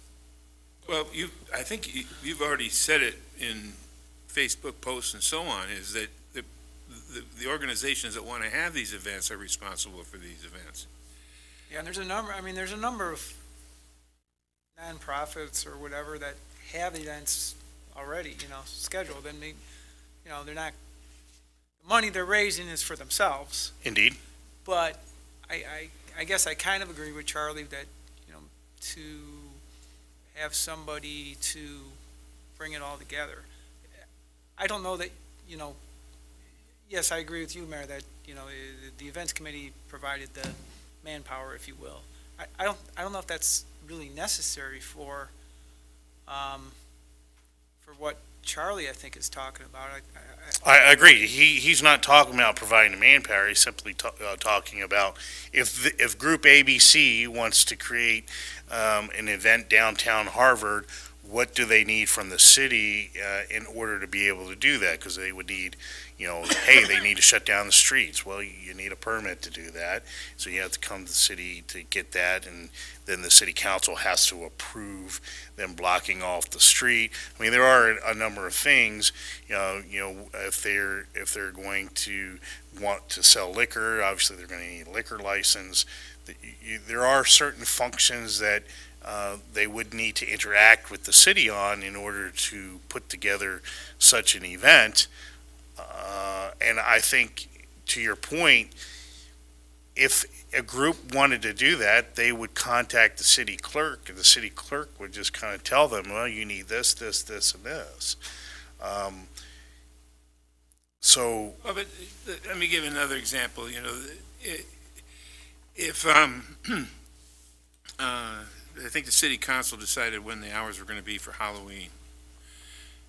Speaker 9: Well, I think you've already said it in Facebook posts and so on, is that the organizations that want to have these events are responsible for these events.
Speaker 11: Yeah, and there's a number of nonprofits or whatever that have events already, scheduled, and they're not, the money they're raising is for themselves.
Speaker 1: Indeed.
Speaker 11: But I guess I kind of agree with Charlie that, to have somebody to bring it all together. I don't know that, yes, I agree with you, Mayor, that, the events committee provided the manpower, if you will. I don't know if that's really necessary for what Charlie, I think, is talking about.
Speaker 1: I agree. He's not talking about providing the manpower. He's simply talking about if Group ABC wants to create an event downtown Harvard, what do they need from the city in order to be able to do that? Because they would need, hey, they need to shut down the streets. Well, you need a permit to do that. So you have to come to the city to get that, and then the city council has to approve them blocking off the street. I mean, there are a number of things, if they're going to want to sell liquor, obviously they're going to need a liquor license. There are certain functions that they would need to interact with the city on in order to put together such an event. And I think, to your point, if a group wanted to do that, they would contact the city clerk, and the city clerk would just kind of tell them, well, you need this, this, this, and this. So,
Speaker 9: Well, but let me give another example, you know, if, I think the city council decided when the hours were gonna be for Halloween.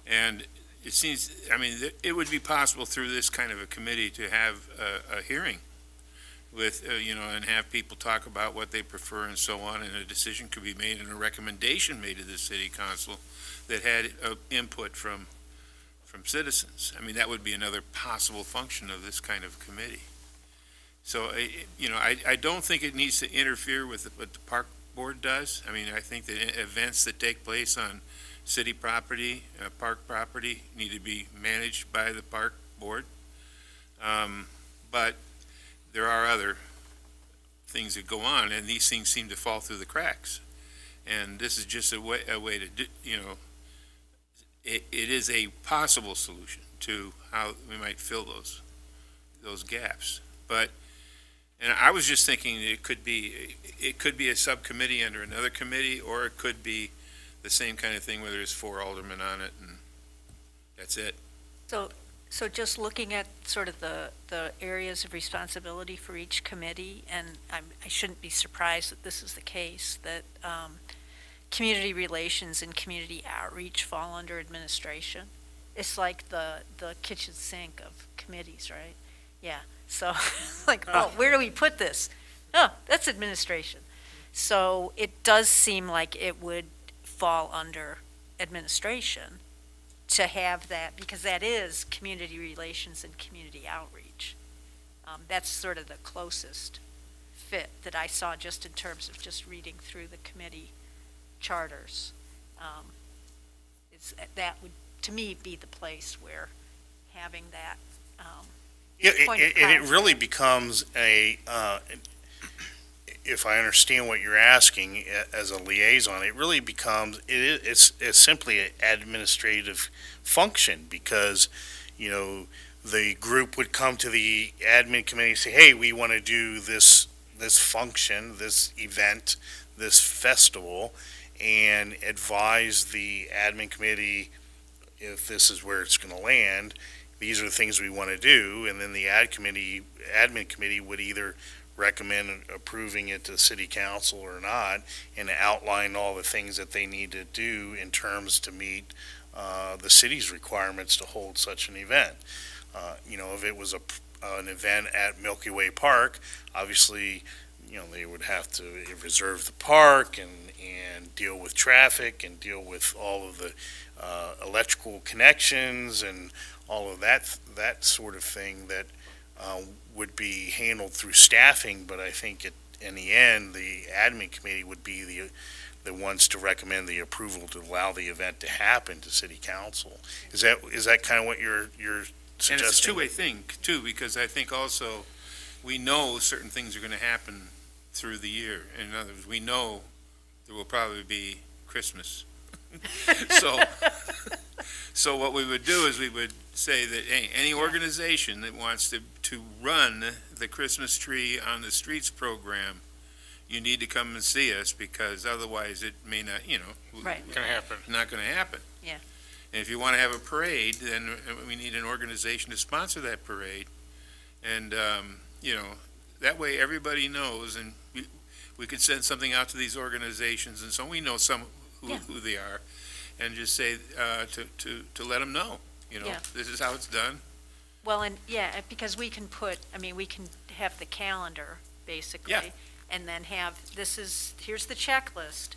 Speaker 9: And it seems, I mean, it would be possible through this kind of a committee to have a hearing with, you know, and have people talk about what they prefer and so on, and a decision could be made and a recommendation made to the city council that had input from citizens. I mean, that would be another possible function of this kind of committee. So, you know, I don't think it needs to interfere with what the park board does. I mean, I think that events that take place on city property, park property, need to be managed by the park board. But there are other things that go on, and these things seem to fall through the cracks. And this is just a way to do, you know, it is a possible solution to how we might fill those gaps. But, and I was just thinking it could be a subcommittee under another committee, or it could be the same kind of thing where there's 4 aldermen on it and that's it.
Speaker 8: So just looking at sort of the areas of responsibility for each committee, and I shouldn't be surprised that this is the case, that community relations and community outreach fall under administration. It's like the kitchen sink of committees, right? Yeah, so like, oh, where do we put this? Oh, that's administration. So it does seem like it would fall under administration to have that, because that is community relations and community outreach. That's sort of the closest fit that I saw, just in terms of just reading through the committee charters. That would, to me, be the place where having that point of
Speaker 1: and it really
Speaker 8: contact.
Speaker 1: becomes if I understand what you're asking, as a liaison, it really becomes, it's simply an administrative function, because, you know, the group would come to the admin committee and say, hey, we want to do this function, this event, this festival, and advise the admin committee if this is where it's going to land, these are the things we want to do, and then the admin committee would either recommend approving it to city council or not, and outline all the things that they need to do in terms to meet the city's requirements to hold such an event. You know, if it was an event at Milky Way Park, obviously, you know, they would have to reserve the park and deal with traffic and deal with all of the electrical connections and all of that sort of thing that would be handled through staffing. But I think in the end, the admin committee would be the ones to recommend the approval to allow the event to happen to city council. Is that kind of what you're suggesting?
Speaker 9: And it's a two-way thing, too, because I think also we know certain things are going to happen through the year. In other words, we know there will probably be Christmas. So what we would do is we would say that, hey, any organization that wants to run the Christmas tree on the streets program, you need to come and see us, because otherwise it may not, you know,
Speaker 8: Right.
Speaker 3: Gonna happen.
Speaker 9: not going to happen.
Speaker 8: Yeah.
Speaker 9: And if you want to have a parade, then we need an organization to sponsor that parade. And, you know, that way everybody knows, and we could send something out to these organizations, and so we know who they are, and just say, to let them know, you know,
Speaker 8: Yeah.
Speaker 9: this is how it's done.
Speaker 8: Well, and, yeah, because we can we can have the calendar, basically.
Speaker 9: Yeah.
Speaker 8: And then here's the checklist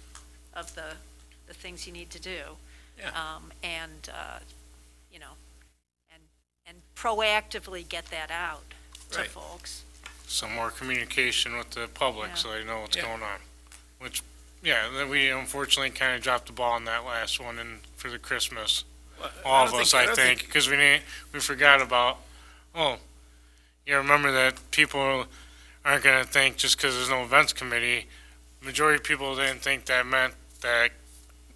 Speaker 8: of the things you need to do.
Speaker 9: Yeah.
Speaker 8: You know, and proactively get that out to
Speaker 9: Right.
Speaker 8: folks.
Speaker 3: Some more communication with the public,
Speaker 8: Yeah.
Speaker 3: so they know what's
Speaker 9: Yeah.
Speaker 3: going on. Which, yeah, then we unfortunately kind of dropped the ball on that last one, and for the Christmas. All of us, I think, because we forgot about, you remember that people aren't going to think just because there's no events committee. Majority of people didn't think that meant that,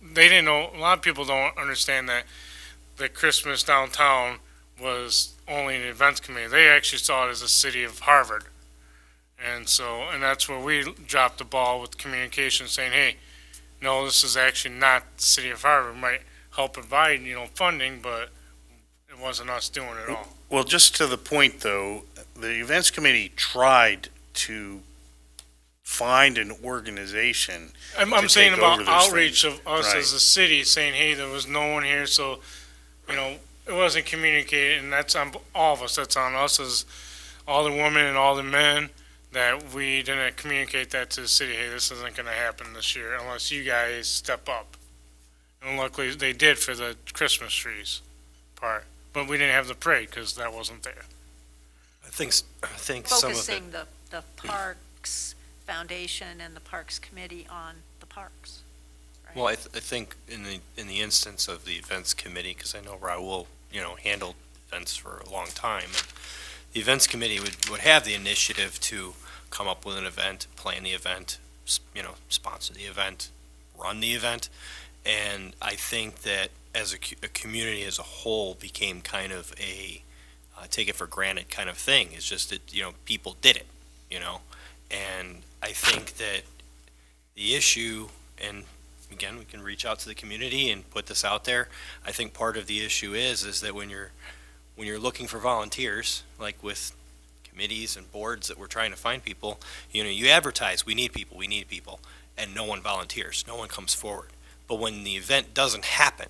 Speaker 3: they didn't know, a lot of people don't understand that the Christmas downtown was only an events committee. They actually saw it as a city of Harvard. And so, and that's where we dropped the ball with communication, saying, hey, no, this is actually not the city of Harvard. It might help provide, funding, but it wasn't us doing it all.
Speaker 1: Well, just to the point, though, the events committee tried to find an organization.
Speaker 3: I'm
Speaker 1: to
Speaker 3: saying
Speaker 1: take
Speaker 3: about
Speaker 1: over those
Speaker 3: outreach
Speaker 1: things.
Speaker 3: of us
Speaker 1: Right.
Speaker 3: as a city, saying, hey, there was no one here, so, it wasn't communicated, and that's on all of us. That's on us as all the women and all the men, that we didn't communicate that to the city, hey, this isn't gonna happen this year unless you guys step up. And luckily, they did for the Christmas trees part, but we didn't have the parade, because that wasn't there.
Speaker 10: I think some of it,
Speaker 8: Focusing the Parks Foundation and the Parks Committee on the parks. Right?
Speaker 10: well, I think in the instance of the events committee, because I know Raul, handled events for a long time. And the events committee would have the initiative to come up with an event, plan the event, sponsor the event, run the event. And I think that as a community as a whole became kind of a take it for granted kind of thing. It's just that, people did it, And I think that the issue, and again, we can reach out to the community and put this out there. I think part of the issue is that when you're looking for volunteers, like with committees and boards that we're trying to find people, you advertise, we need people, and no one volunteers, no one comes forward. But when the event doesn't happen,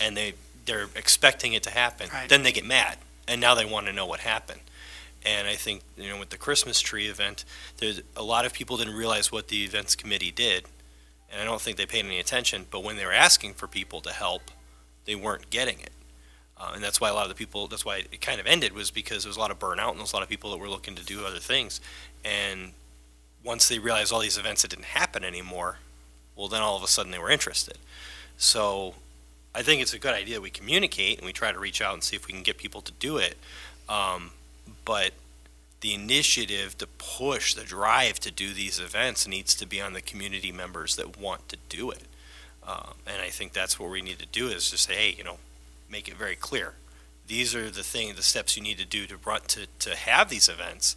Speaker 10: and they're expecting it to happen,
Speaker 5: Right.
Speaker 10: then they get mad, and now they want to know what happened. And I think, with the Christmas tree event, there's a lot of people didn't realize what the events committee did, and I don't think they paid any attention, but when they were asking for people to help, they weren't getting it. And that's why that's why it kind of ended, was because there was a lot of burnout, and there was a lot of people that were looking to do other things. And once they realized all these events that didn't happen anymore, well, then all of a sudden they were interested. So I think it's a good idea we communicate and we try to reach out and see if we can get people to do it. But the initiative to push, the drive to do these events needs to be on the community members that want to do it. And I think that's what we need to do, is just say, hey, make it very clear. These are the steps you need to do to have these events.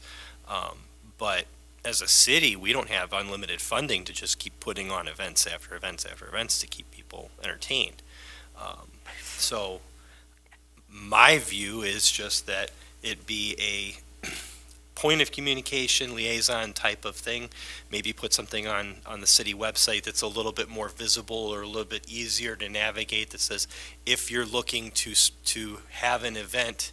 Speaker 10: But as a city, we don't have unlimited funding to just keep putting on events after events after events to keep people entertained. So my view is just that it be a point of communication, liaison type of thing. Maybe put something on the city website that's a little bit more visible or a little bit easier to navigate, that says, if you're looking to have an event,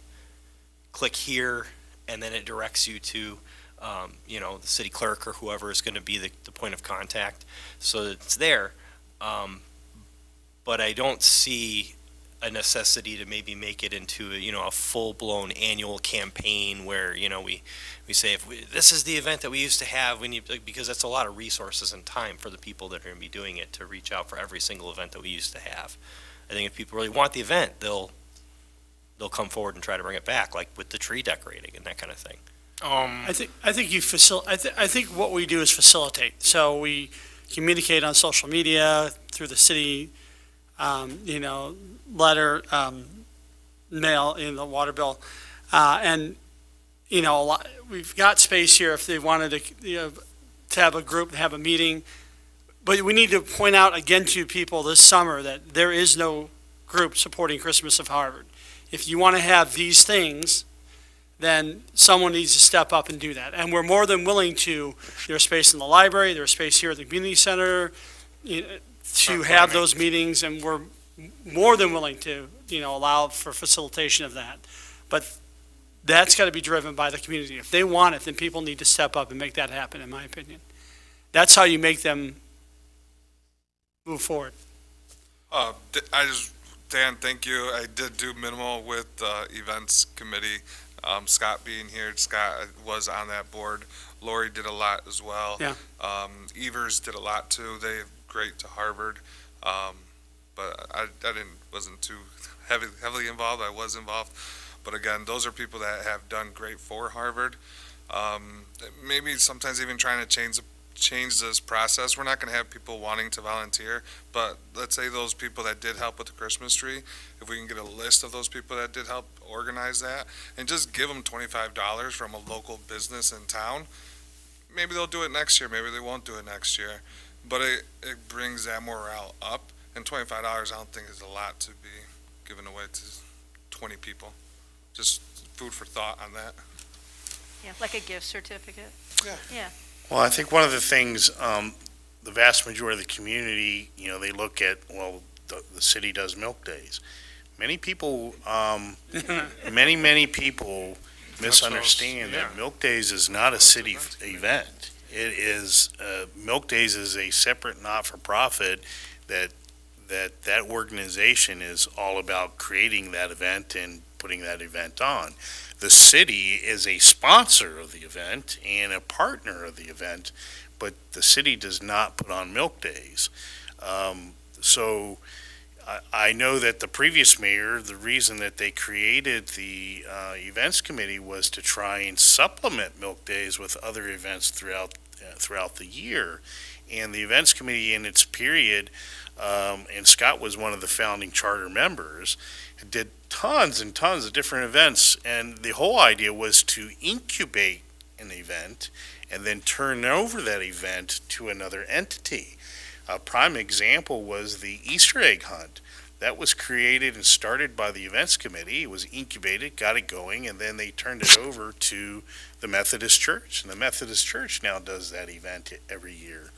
Speaker 10: click here, and then it directs you to the city clerk or whoever is going to be the point of contact, so that it's there. But I don't see a necessity to maybe make it into a full-blown annual campaign where we say, this is the event that we used to have, we need, because that's a lot of resources and time for the people that are going to be doing it to reach out for every single event that we used to have. I think if people really want the event, they'll come forward and try to bring it back, like with the tree decorating and that kind of thing.
Speaker 5: I think what we do is facilitate. So we communicate on social media, through the city, letter, mail, the water bill, and we've got space here if they wanted to have a group, have a meeting. But we need to point out again to people this summer that there is no group supporting Christmas of Harvard. If you want to have these things, then someone needs to step up and do that. And we're more than willing to, there's space in the library, there's space here at the community center, to have those meetings, and we're more than willing to, allow for facilitation of that. But that's got to be driven by the community. If they want it, then people need to step up and make that happen, in my opinion. That's how you make them move forward.
Speaker 4: Dan, thank you. I did do minimal with the events committee. Scott being here, Scott was on that board. Lori did a lot as well.
Speaker 5: Yeah.
Speaker 4: Evers did a lot too. They're great to Harvard. But I wasn't too heavily involved. I was involved. But again, those are people that have done great for Harvard. Maybe sometimes even trying to change this process. We're not going to have people wanting to volunteer, but let's say those people that did help with the Christmas tree, if we can get a list of those people that did help organize that, and just give them $25 from a local business in town, maybe they'll do it next year, maybe they won't do it next year, but it brings that morale up, and $25 I don't think is a lot to be given away to 20 people. Just food for thought on that.
Speaker 8: Yeah, like a gift certificate. Yeah.
Speaker 1: Well, I think one of the things, the vast majority of the community, they look at, well, the city does milk days. Many people, many people misunderstand that Milk Days is not a city event. It is, Milk Days is a separate not-for-profit that organization is all about creating that event and putting that event on. The city is a sponsor of the event and a partner of the event, but the city does not put on Milk Days. So I know that the previous mayor, the reason that they created the events committee was to try and supplement Milk Days with other events throughout the year. And the events committee in its period, and Scott was one of the founding charter members, did tons and tons of different events. And the whole idea was to incubate an event and then turn over that event to another entity. A prime example was the Easter egg hunt. That was created and started by the events committee. It was incubated, got it going, and then they turned it over to the Methodist Church. And the Methodist Church now does that event every year.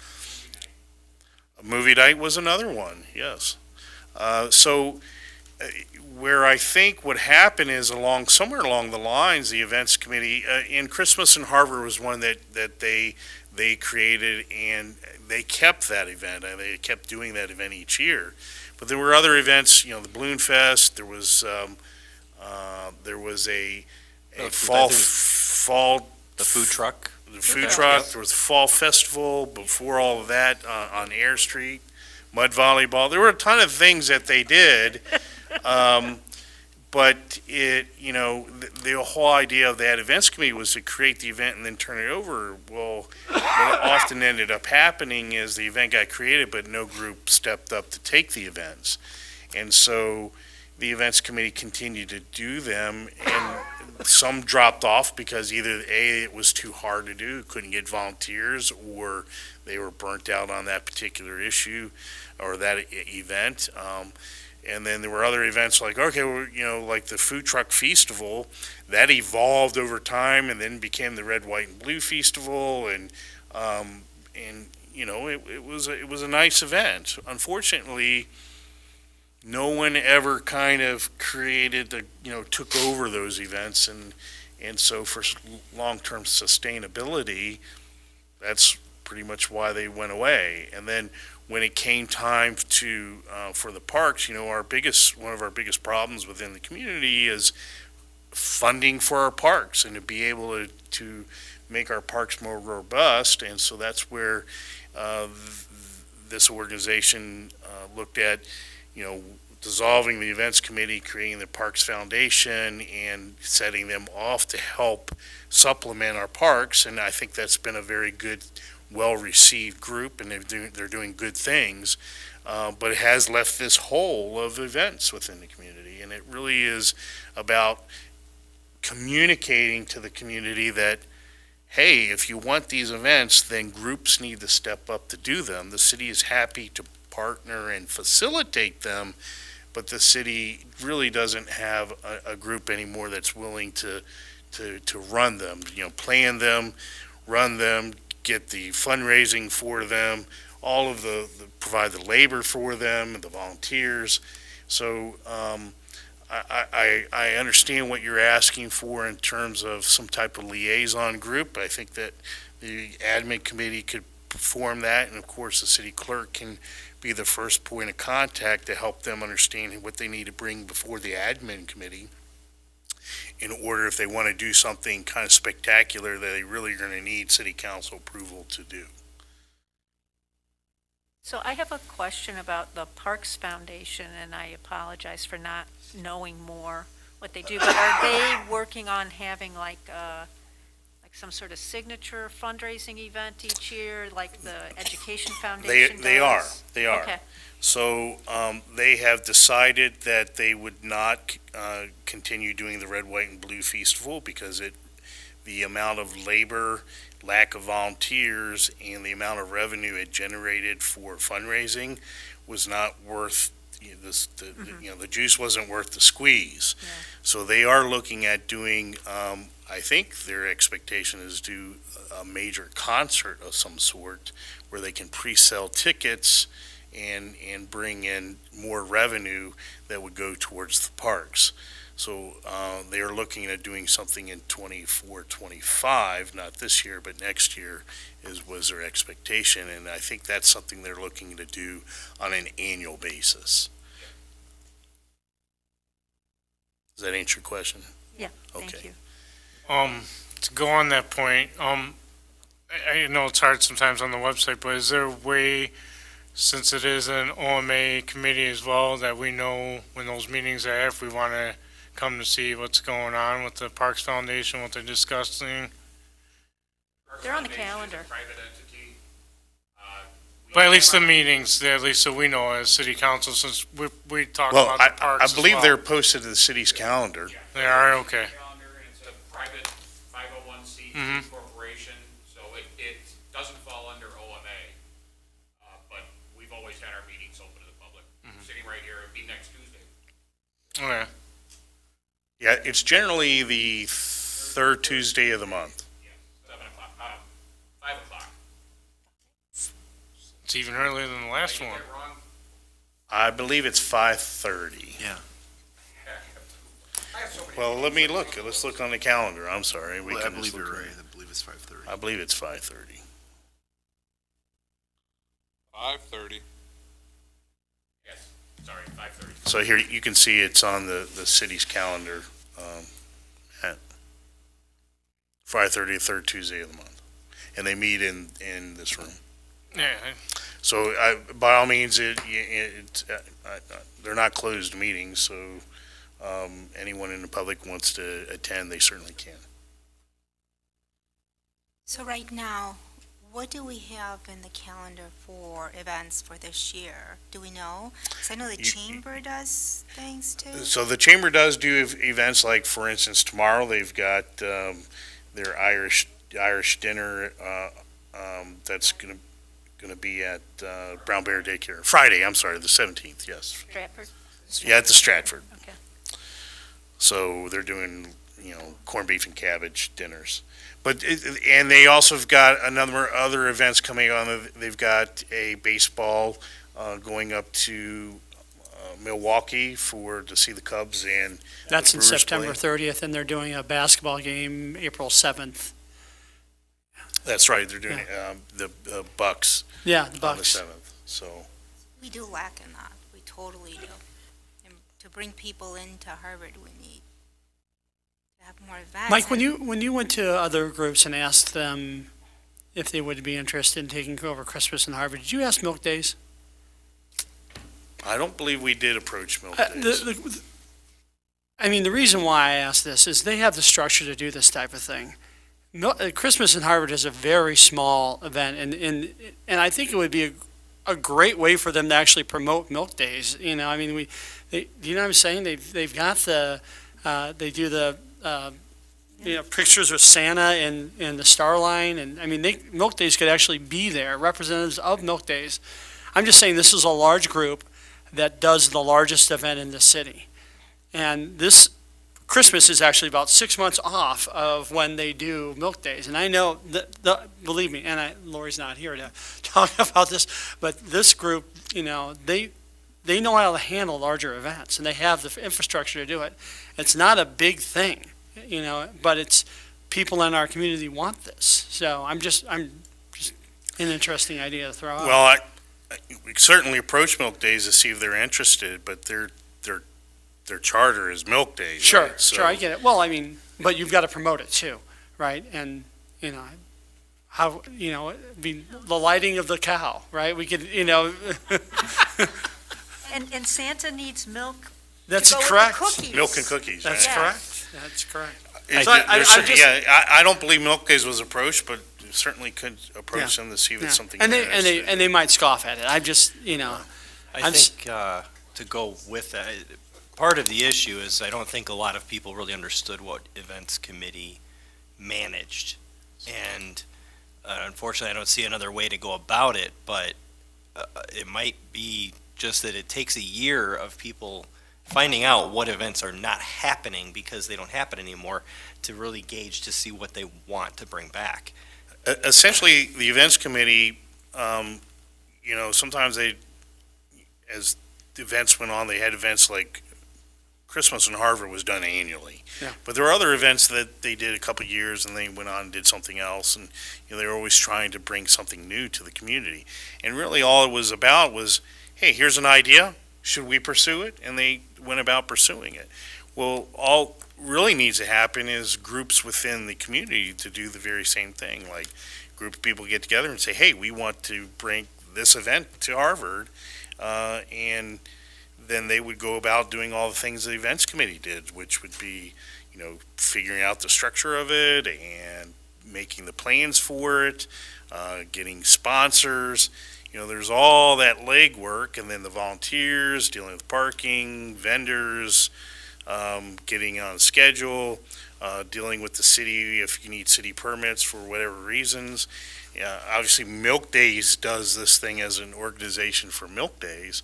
Speaker 1: A movie night was another one, yes. Where I think what happened is somewhere along the lines, the events committee, and Christmas in Harvard was one that they created, and they kept that event. They kept doing that event each year. But there were other events, the Balloon Fest. There was a fall.
Speaker 10: The food truck.
Speaker 1: The food truck. There was the fall festival before all of that on Air Street. Mud volleyball. There were a ton of things that they did. But the whole idea of that events committee was to create the event and then turn it over. Well, what often ended up happening is the event got created, but no group stepped up to take the events. And so the events committee continued to do them, and some dropped off because either A, it was too hard to do, couldn't get volunteers, or they were burnt out on that particular issue or that event. And then there were other events like, like the Food Truck Festival, that evolved over time and then became the Red, White, and Blue Festival, and it was a nice event. Unfortunately, no one ever kind of took over those events, and so for long-term sustainability, that's pretty much why they went away. And then when it came time for the parks, one of our biggest problems within the community is funding for our parks and to be able to make our parks more robust. And so that's where this organization looked at, dissolving the events committee, creating the Parks Foundation, and setting them off to help supplement our parks. And I think that's been a very good, well-received group, and they're doing good things, but it has left this hole of events within the community, and it really is about communicating to the community that, hey, if you want these events, then groups need to step up to do them. The city is happy to partner and facilitate them, but the city really doesn't have a group anymore that's willing to run them, plan them, run them, get the fundraising for them, all of provide the labor for them, the volunteers. So I understand what you're asking for in terms of some type of liaison group. I think that the admin committee could perform that, and of course the city clerk can be the first point of contact to help them understand what they need to bring before the admin committee in order, if they want to do something kind of spectacular, that they really are going to need city council approval to do.
Speaker 8: So I have a question about the Parks Foundation, and I apologize for not knowing more what they do, but are they working on having like some sort of signature fundraising event each year, like the Education Foundation does?
Speaker 1: They are.
Speaker 8: Okay.
Speaker 1: So they have decided that they would not continue doing the Red, White, and Blue Festival because it the amount of labor, lack of volunteers, and the amount of revenue it generated for fundraising was not worth, the juice wasn't worth the squeeze.
Speaker 8: Yeah.
Speaker 1: So they are looking at doing, I think their expectation is do a major concert of some sort where they can pre-sell tickets and bring in more revenue that would go towards the parks. So they are looking at doing something in 24, 25, not this year, but next year was their expectation. And I think that's something they're looking to do on an annual basis. Does that answer your question?
Speaker 8: Yeah, thank
Speaker 1: Okay.
Speaker 8: you.
Speaker 3: To go on that point, I know it's hard sometimes on the website, but is there a way, since it is an OMA committee as well, that we know when those meetings are, if we want to come to see what's going on with the Parks Foundation, what they're discussing?
Speaker 8: They're on the calendar.
Speaker 6: Private entity.
Speaker 3: But at least the meetings, at least so we know as city council, since we talk
Speaker 1: Well,
Speaker 3: about the parks
Speaker 1: I
Speaker 3: as
Speaker 1: believe
Speaker 3: well.
Speaker 1: they're posted to the city's calendar.
Speaker 3: They are, okay.
Speaker 6: Calendar, and it's a private 501c
Speaker 3: Mhm.
Speaker 6: corporation, so it doesn't fall under OMA. But we've always had our meetings open to the public. Sitting right here, it'd be next Tuesday.
Speaker 3: Okay.
Speaker 1: Yeah, it's generally the third Tuesday of the month.
Speaker 6: 7 o'clock, 5 o'clock.
Speaker 3: It's even earlier than the last
Speaker 6: Did I
Speaker 3: one.
Speaker 6: get that wrong?
Speaker 1: I believe it's 5:30.
Speaker 2: Yeah.
Speaker 1: Well, let me look. Let's look on the calendar. I'm sorry.
Speaker 2: I believe you're right. I believe it's 5:30.
Speaker 1: I believe it's 5:30.
Speaker 4: 5:30.
Speaker 6: Yes, sorry, 5:30.
Speaker 1: So here, you can see it's on the city's calendar, at 5:30, third Tuesday of the month. And they meet in this room.
Speaker 3: Yeah,
Speaker 1: So by all means, they're not closed meetings, so anyone in the public wants to attend, they certainly can.
Speaker 7: So right now, what do we have in the calendar for events for this year? Do we know? Because I know the chamber does things too.
Speaker 1: So the chamber does do events like, for instance, tomorrow they've got their Irish dinner that's going to be at Brown Bear Daycare. Friday, I'm sorry, the 17th, yes.
Speaker 8: Stratford?
Speaker 1: Yeah, at the Stratford.
Speaker 8: Okay.
Speaker 1: So they're doing, corned beef and cabbage dinners. But, and they also have got a number of other events coming on. They've got a baseball going up to Milwaukee to see the Cubs and
Speaker 5: That's
Speaker 1: the
Speaker 5: in
Speaker 1: Brewers
Speaker 5: September
Speaker 1: play.
Speaker 5: 30th, and they're doing a basketball game April 7th.
Speaker 1: That's right, they're doing the Bucks
Speaker 5: Yeah, the
Speaker 1: on the
Speaker 5: Bucks.
Speaker 1: 7th. So,
Speaker 7: We do lack in that. We totally do. And to bring people into Harvard, we need to have more events.
Speaker 5: Mike, when you went to other groups and asked them if they would be interested in taking over Christmas in Harvard, did you ask Milk Days?
Speaker 1: I don't believe we did approach Milk
Speaker 5: Uh,
Speaker 1: Days.
Speaker 5: the reason why I ask this is they have the structure to do this type of thing. Christmas in Harvard is a very small event, and I think it would be a great way for them to actually promote Milk Days. Do you know what I'm saying? They've got they do the pictures of Santa and the Star Line, and Milk Days could actually be there, representatives of Milk Days. I'm just saying this is a large group that does the largest event in the city. And this Christmas is actually about 6 months off of when they do Milk Days. And I know believe me, and Lori's not here to talk about this, but this group, they know how to handle larger events, and they have the infrastructure to do it. It's not a big thing, but it's people in our community want this. So I'm just an interesting idea to throw out.
Speaker 1: Well, we certainly approach Milk Days to see if they're interested, but their charter is Milk Days.
Speaker 5: Sure,
Speaker 1: right? So-
Speaker 5: sure, I get it. Well, but you've got to promote it too, right? And, how, the lighting of the cow, right? We could,
Speaker 8: And Santa needs milk.
Speaker 5: that's
Speaker 8: go with the
Speaker 5: correct.
Speaker 8: cookies.
Speaker 1: Milk and cookies.
Speaker 5: That's
Speaker 1: right?
Speaker 5: correct. That's correct.
Speaker 1: Is
Speaker 5: So I-
Speaker 1: there-
Speaker 5: I-
Speaker 1: there's
Speaker 5: I'm
Speaker 1: cer-
Speaker 5: just-
Speaker 1: yeah, I don't believe Milk Days was approached, but you certainly could approach them to see if
Speaker 5: Yeah.
Speaker 1: it's something.
Speaker 5: And
Speaker 1: they're
Speaker 5: they, and they,
Speaker 1: interested
Speaker 5: and they might scoff at it. I just,
Speaker 10: I
Speaker 5: I'm s-
Speaker 10: think, to go with that, part of the issue is I don't think a lot of people really understood what events committee managed. And unfortunately, I don't see another way to go about it, but it might be just that it takes a year of people finding out what events are not happening because they don't happen anymore to really gauge to see what they want to bring back.
Speaker 1: Essentially, the events committee, sometimes as the events went on, they had events like Christmas in Harvard was done annually.
Speaker 5: Yeah.
Speaker 1: But there were other events that they did a couple of years and they went on and did something else. And, they were always trying to bring something new to the community. And really all it was about was, hey, here's an idea. Should we pursue it? And they went about pursuing it. Well, all really needs to happen is groups within the community to do the very same thing. Like a group of people get together and say, hey, we want to bring this event to Harvard. And then they would go about doing all the things the events committee did, which would be, figuring out the structure of it and making the plans for it, getting sponsors. There's all that legwork, and then the volunteers, dealing with parking, vendors, getting on schedule, dealing with the city if you need city permits for whatever reasons. Obviously, Milk Days does this thing as an organization for Milk Days.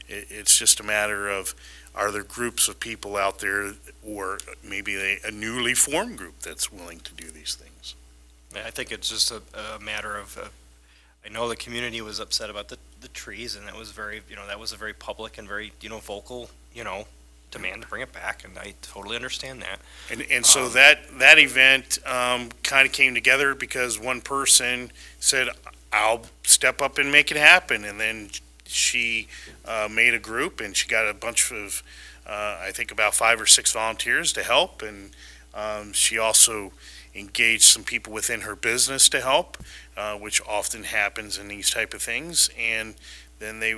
Speaker 1: It's just a matter of, are there groups of people out there, or maybe a newly formed group that's willing to do these things?
Speaker 10: I think it's just a matter of, I know the community was upset about the trees, and that was very, that was a very public and very, vocal, demand to bring it back, and I totally understand that.
Speaker 1: And so that event kind of came together because one person said, I'll step up and make it happen. And then she made a group, and she got a bunch of, I think about 5 or 6 volunteers to help. And she also engaged some people within her business to help, which often happens in these type of things. And then they,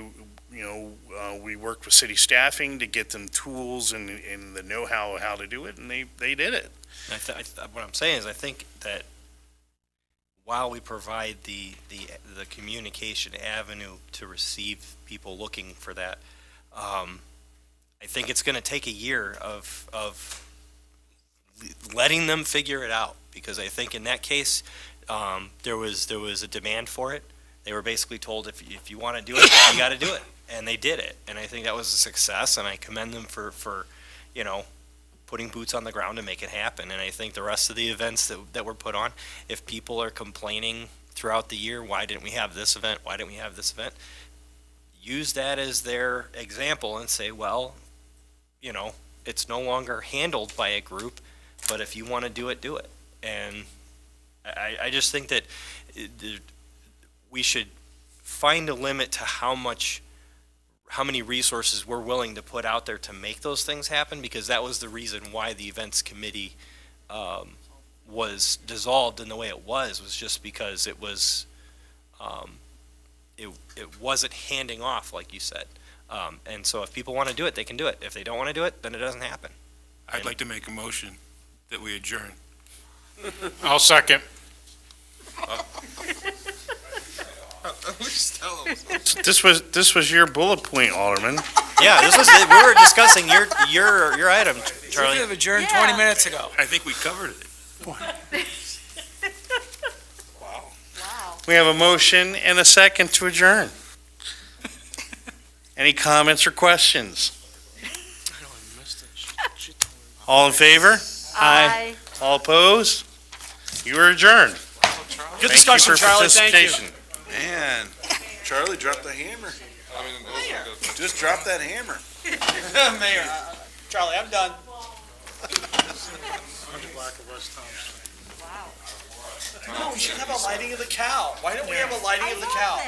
Speaker 1: we worked with city staffing to get them tools and the know-how of how to do it, and they did it.
Speaker 10: What I'm saying is, I think that while we provide the communication avenue to receive people looking for that, I think it's going to take a year of letting them figure it out, because I think in that case, there was a demand for it. They were basically told, if you want to do it, you got to do it, and they did it. And I think that was a success, and I commend them for putting boots on the ground to make it happen. And I think the rest of the events that were put on, if people are complaining throughout the year, why didn't we have this event? Why didn't we have this event? Use that as their example and say, well, it's no longer handled by a group, but if you want to do it, do it. And I just think that we should find a limit to how many resources we're willing to put out there to make those things happen, because that was the reason why the events committee was dissolved in the way it was just because it was it wasn't handing off, like you said. And so if people want to do it, they can do it. If they don't want to do it, then it doesn't happen.
Speaker 9: I'd like to make a motion that we adjourn.
Speaker 3: I'll second.
Speaker 1: This was your bullet point, Alderman.
Speaker 10: Yeah, we were discussing your item,
Speaker 11: We
Speaker 10: Charlie.
Speaker 11: could have adjourned 20 minutes ago.
Speaker 9: I think we covered it.
Speaker 1: We have a motion and a second to adjourn. Any comments or questions? All in favor?
Speaker 8: Aye.
Speaker 1: All opposed? You are adjourned.
Speaker 5: Good discussion, Charlie, thank you.
Speaker 2: Man, Charlie dropped the hammer. Just drop that hammer.
Speaker 5: Mayor, Charlie, I'm done. No, we should have a lighting of the cow. Why don't we have a lighting of the cow?